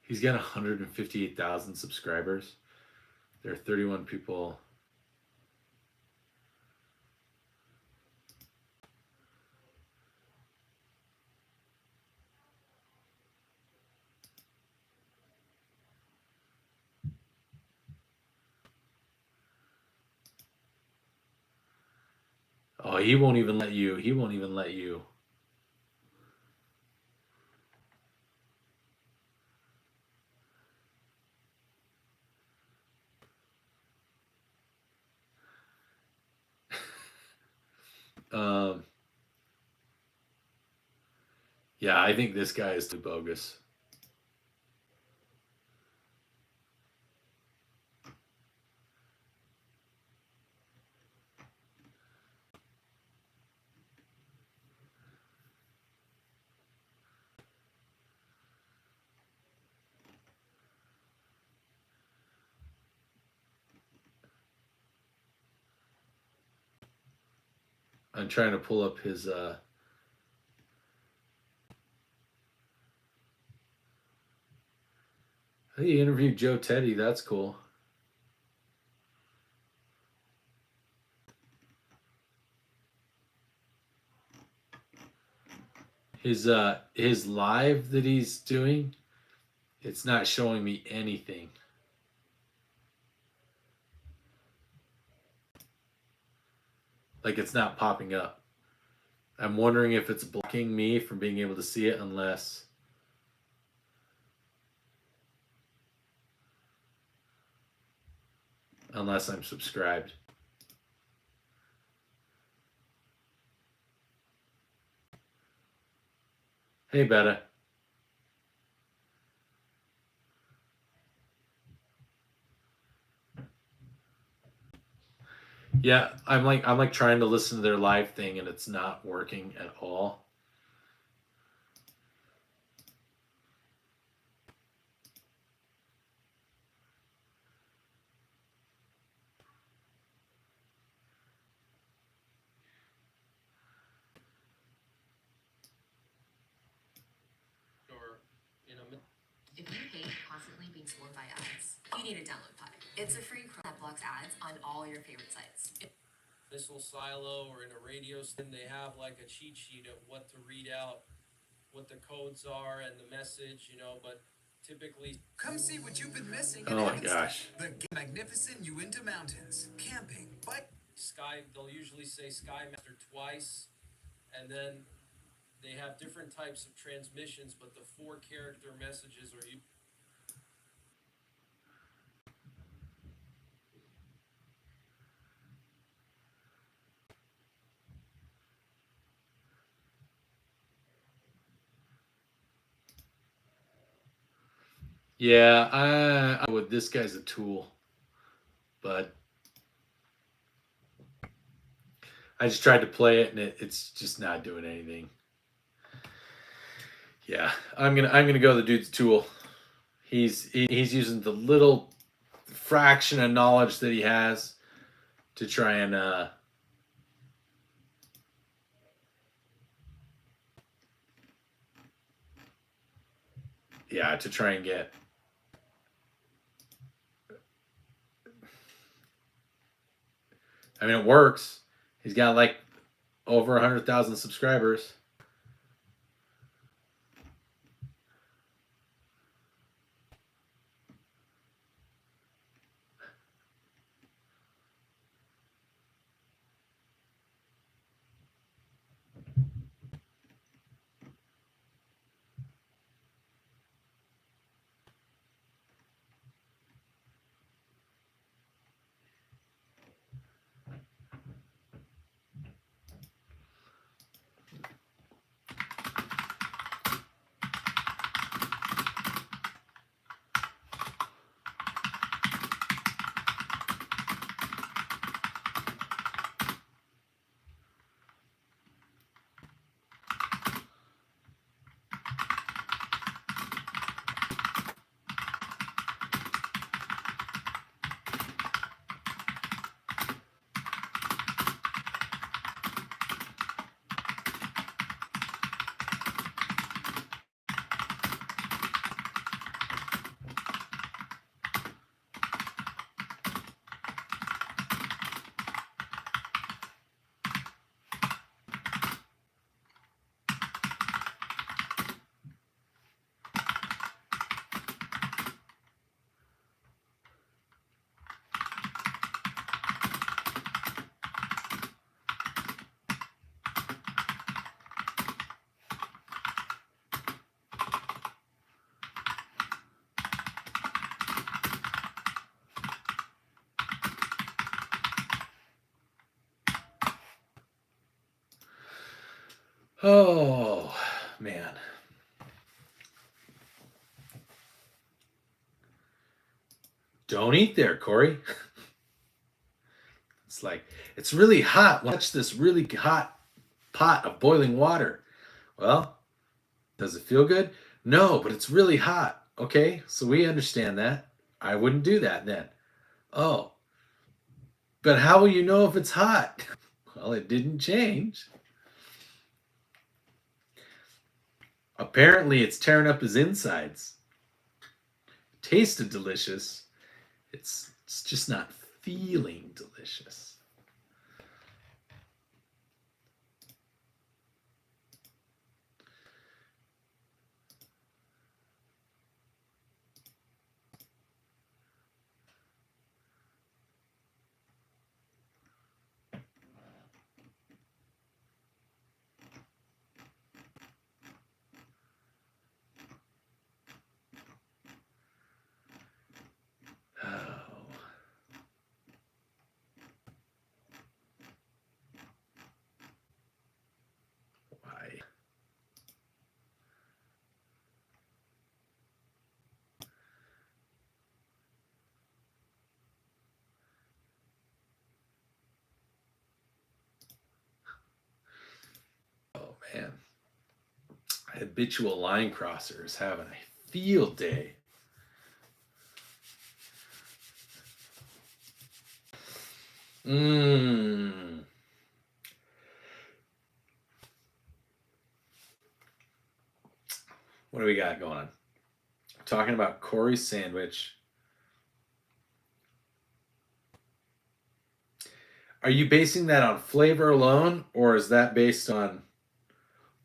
Speaker 1: He's got 158,000 subscribers. There are 31 people. Oh, he won't even let you. He won't even let you. Um, yeah, I think this guy is too bogus. I'm trying to pull up his he interviewed Joe Teddy, that's cool. His live that he's doing, it's not showing me anything. Like, it's not popping up. I'm wondering if it's blocking me from being able to see it unless I'm subscribed. Hey, Betta. Yeah, I'm like trying to listen to their live thing and it's not working at all.
Speaker 4: Or if you hate constantly being swallowed by ads, you need to download Pi. It's a free Chrome that blocks ads on all your favorite sites.
Speaker 5: Missile silo or in a radio station, they have like a cheat sheet of what to read out, what the codes are and the message, but typically
Speaker 6: Come see what you've been missing in
Speaker 1: Oh my
Speaker 6: Evanston.
Speaker 1: gosh.
Speaker 6: The magnificent Uinta Mountains. Camping, bike.
Speaker 5: they'll usually say Skymaster twice, and then they have different types of transmissions, but the 4-character messages are
Speaker 1: Yeah, I would. This guy's a tool, but I just tried to play it and it's just not doing anything. Yeah, I'm gonna go the dude's tool. He's using the little fraction of knowledge that he has to try and yeah, to try and get. I mean, it works. He's got like over 100,000 subscribers. Oh man. Don't eat there, Corey. It's like, it's really hot. Watch this really hot pot of boiling water. Well, does it feel good? No, but it's really hot. Okay, so we understand that. I wouldn't do that then. Oh, but how will you know if it's hot? Well, it didn't change. Apparently, it's tearing up his insides. Tasted delicious. It's just not feeling delicious. Oh. Habitual line crosser is having a field day. Mmm. What do we got going on? Talking about Corey's sandwich. Are you basing that on flavor alone, or is that based on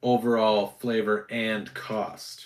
Speaker 1: overall flavor and cost?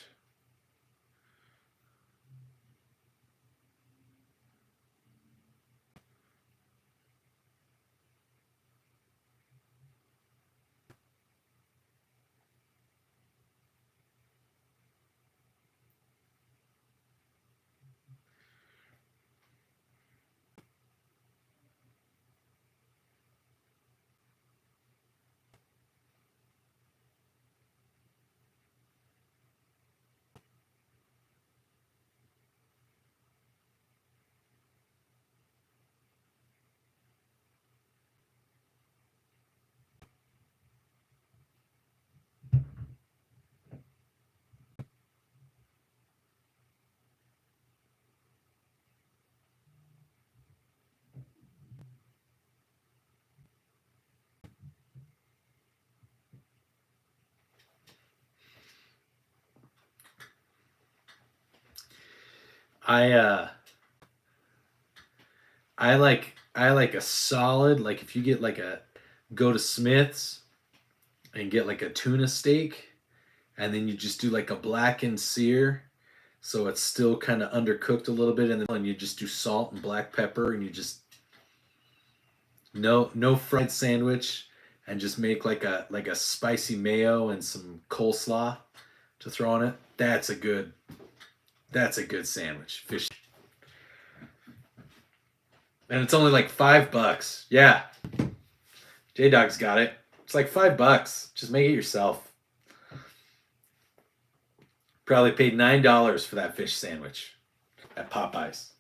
Speaker 1: I I like a solid, like if you get like a go to Smith's and get like a tuna steak and then you just do like a blackened sear so it's still kind of undercooked a little bit, and then you just do salt and black pepper and you just no fried sandwich, and just make like a spicy mayo and some coleslaw to throw on it. That's a good sandwich. Fish. And it's only like $5. Yeah. J Dog's got it. It's like $5. Just make it yourself. Probably paid $9 for that fish sandwich at Popeyes.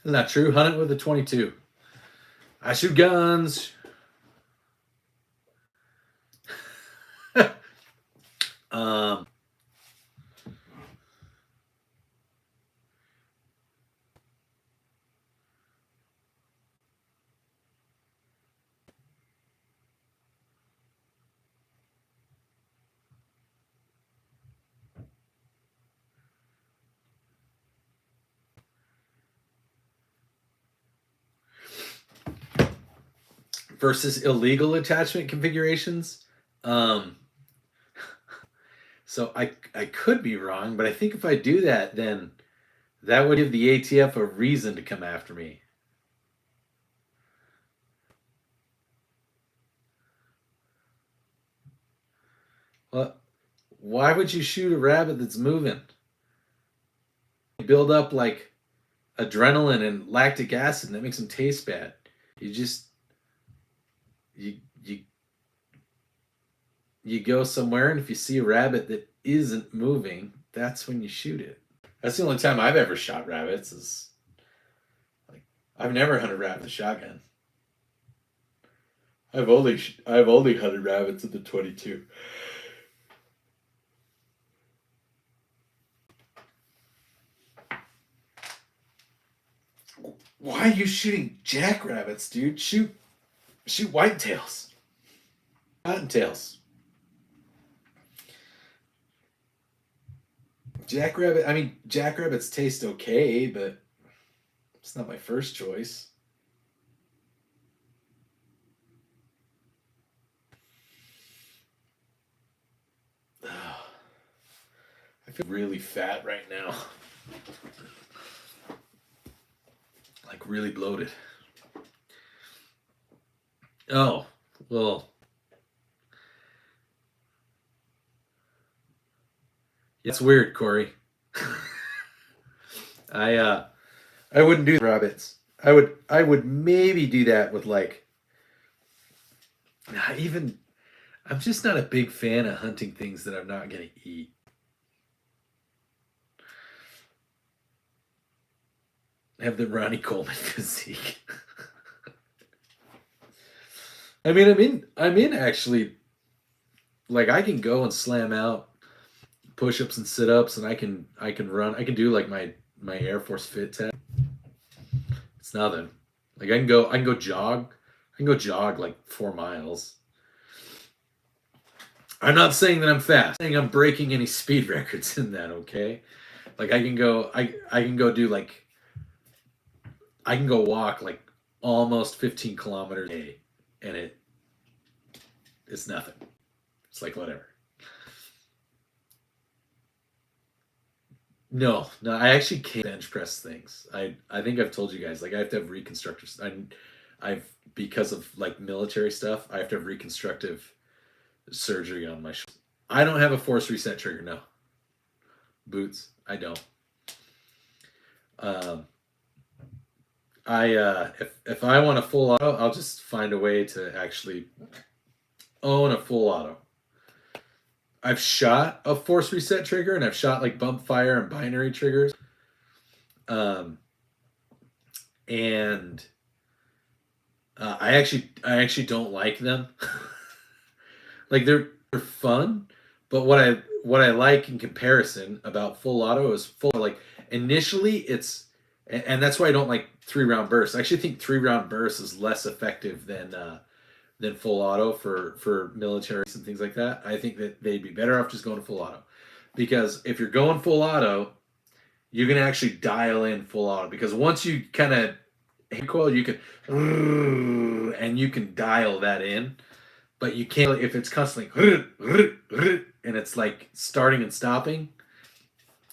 Speaker 1: Isn't that true? Hunt it with a 22. I shoot guns. um, versus illegal attachment configurations. Um, so I could be wrong, but I think if I do that, then that would give the ATF a reason to come after me. Well, Why would you shoot a rabbit that's moving? Build up like adrenaline and lactic acid, and that makes them taste bad. You just you you go somewhere, and if you see a rabbit that isn't moving, that's when you shoot it. That's the only time I've ever shot rabbits. Is like I've never hunted rabbit with a shotgun. I've only hunted rabbits with the 22. Why are you shooting jackrabbits, dude? Shoot whitetails, cottontails. Jackrabbits taste okay, but it's not my first choice. I feel really fat right now. Like really bloated. Oh, well. It's weird, Corey. I wouldn't do rabbits. I would maybe do that with like not even I'm just not a big fan of hunting things that I'm not gonna eat. Have the Ronnie Coleman physique. I mean, I'm in actually. Like I can go and slam out push-ups and sit-ups, and I can run. I can do like my Air Force Fit test. It's nothing. Like I can go jog. I can go jog like 4 miles. I'm not saying that I'm fast. I'm saying I'm breaking any speed records in that. Okay, like I can go do like. I can go walk like almost 15 kilometers a day, and it's nothing. It's like whatever. No, I actually can't bench press things. I think I've told you guys, like I have to have reconstructive. I've because of like military stuff, I have to have reconstructive surgery on my shoulder. I don't have a force reset trigger. No. Boots. I don't. If I want a full auto, I'll just find a way to actually own a full auto. I've shot a force reset trigger, and I've shot like bump fire and binary triggers. And I actually don't like them. Like they're fun, but what I like in comparison about full auto is full like initially it's and that's why I don't like 3-round bursts. I actually think 3-round bursts is less effective than full auto for militaries and things like that. I think that they'd be better off just going to full auto, because if you're going full auto, you can actually dial in full auto, because once you kind of recoil, you can and you can dial that in, but you can't if it's constantly and it's like starting and stopping.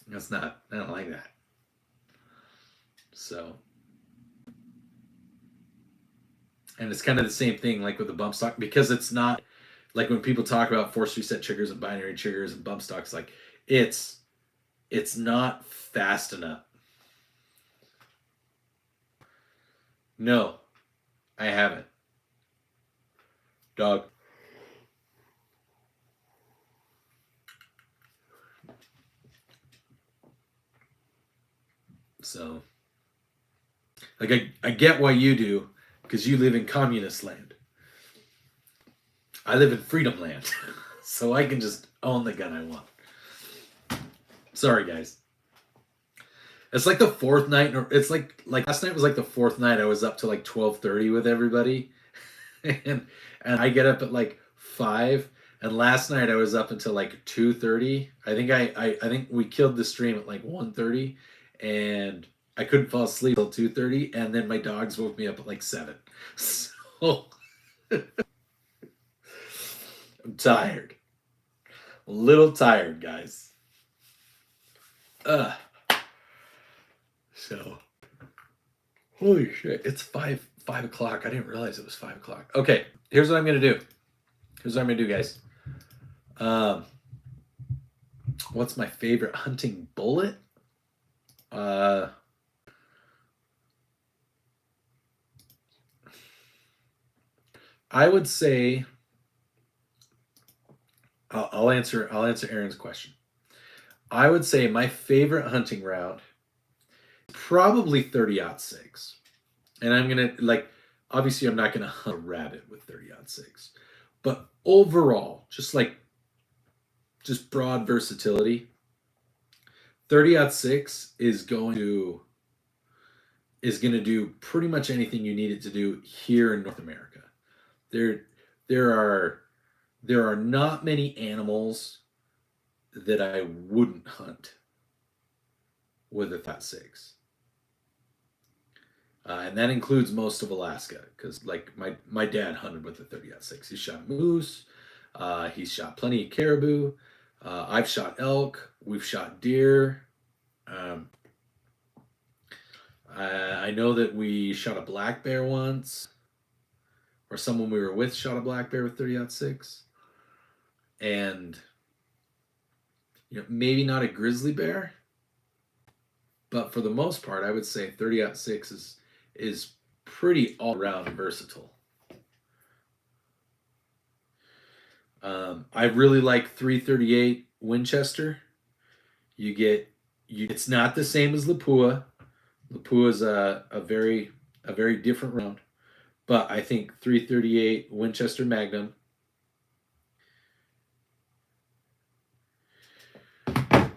Speaker 1: That's not. I don't like that. So. And it's kind of the same thing like with the bump stock, because it's not like when people talk about force reset triggers and binary triggers and bump stocks, like it's not fast enough. No, I haven't. Dog. So, like I get why you do, because you live in communist land. I live in freedom land. So I can just own the gun I want. Sorry, guys. It's like the 4th night, or it's like last night was like the 4th night I was up to like 12:30 with everybody. and I get up at like 5, and last night I was up until like 2:30. I think we killed the stream at like 1:30, and I couldn't fall asleep until 2:30, and then my dogs woke me up at like 7. So I'm tired. A little tired, guys. So holy shit, it's 5 o'clock. I didn't realize it was 5 o'clock. Okay, here's what I'm gonna do. Guys. What's my favorite hunting bullet? I would say I'll answer Aaron's question. I would say my favorite hunting round probably 30-06. And I'm gonna like obviously I'm not gonna hunt a rabbit with 30-06. But overall, just broad versatility, 30-06 is going to do pretty much anything you need it to do here in North America. There are not many animals that I wouldn't hunt with a 30-06. And that includes most of Alaska, because like my dad hunted with a 30-06. He shot moose, he's shot plenty of caribou. I've shot elk. We've shot deer. I know that we shot a black bear once, or someone we were with shot a black bear with 30-06. And maybe not a grizzly bear, but for the most part, I would say 30-06 is pretty all around versatile. I really like 338 Winchester. It's not the same as Lapua. Lapua is a very different round, but I think 338 Winchester Magnum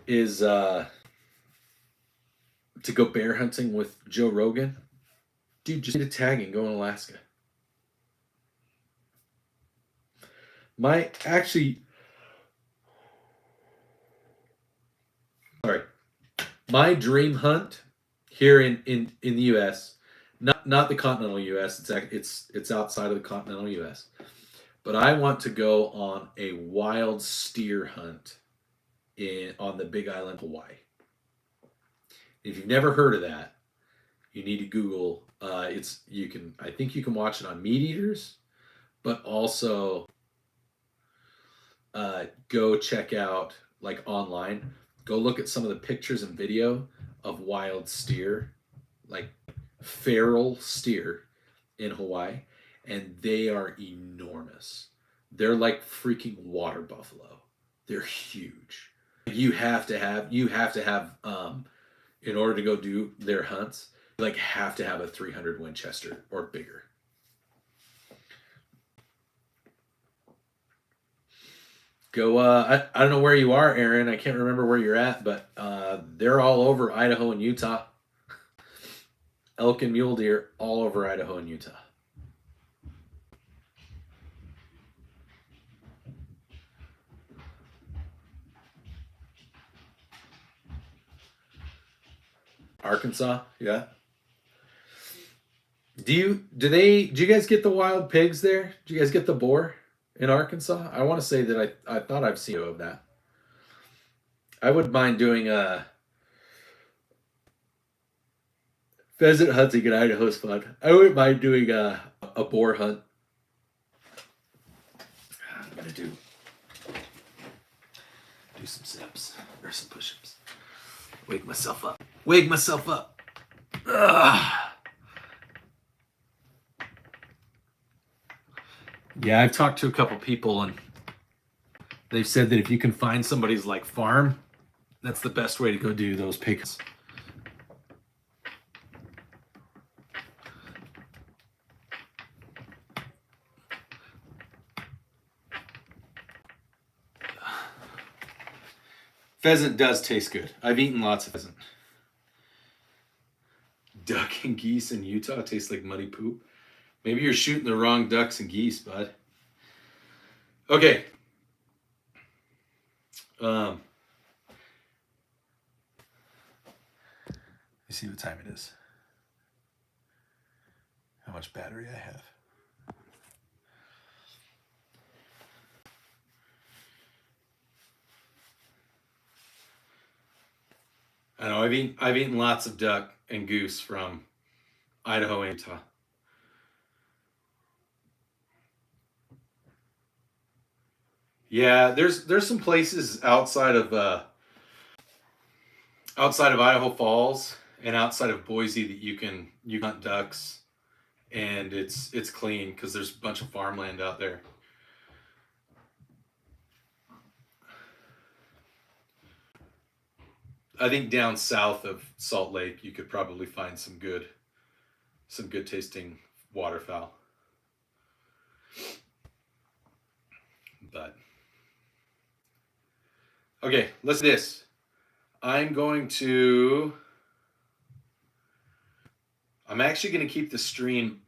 Speaker 1: is to go bear hunting with Joe Rogan. Dude, just need a tag and go in Alaska. My dream hunt here in the U.S., not the continental U.S. It's outside of the continental U.S. But I want to go on a wild steer hunt on the Big Island, Hawaii. If you've never heard of that, you need to Google. I think you can watch it on Meat Eaters, but also go check out like online. Go look at some of the pictures and video of wild steer, like feral steer in Hawaii, and they are enormous. They're like freaking water buffalo. They're huge. You have to have in order to go do their hunts, you have to have a 300 Winchester or bigger. Go, I don't know where you are, Aaron. I can't remember where you're at, but they're all over Idaho and Utah. Elk and mule deer all over Idaho and Utah. Arkansas, yeah. Do you guys get the wild pigs there? Do you guys get the boar in Arkansas? I want to say that I thought I've seen of that. I wouldn't mind doing a pheasant hunting in Idaho is fun. I wouldn't mind doing a boar hunt. I'm gonna do some sit-ups or some push-ups. Wake myself up. Ugh. Yeah, I've talked to a couple people and they've said that if you can find somebody's farm, that's the best way to go do those pigs. Pheasant does taste good. I've eaten lots of pheasant. Duck and geese in Utah taste like muddy poop. Maybe you're shooting the wrong ducks and geese, bud. Okay. Let's see what time it is. How much battery I have. I know I've eaten lots of duck and goose from Idaho and Utah. Yeah, there's some places outside of outside of Idaho Falls and outside of Boise that you can hunt ducks, and it's clean because there's a bunch of farmland out there. I think down south of Salt Lake you could probably find some good tasting waterfowl. But okay, let's do this. I'm actually going to keep the stream.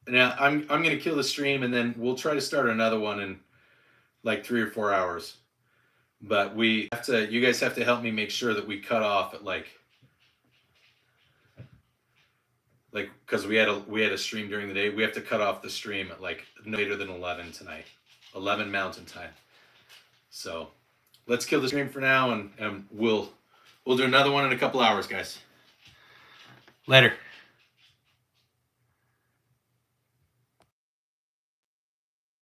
Speaker 1: Now I'm going to kill the stream, and then we'll try to start another one in like 3 or 4 hours. But you guys have to help me make sure that we cut off at like because we had a stream during the day. We have to cut off the stream at like no later than 11 tonight, 11 Mountain Time. So let's kill the stream for now, and we'll do another one in a couple hours, guys. Later.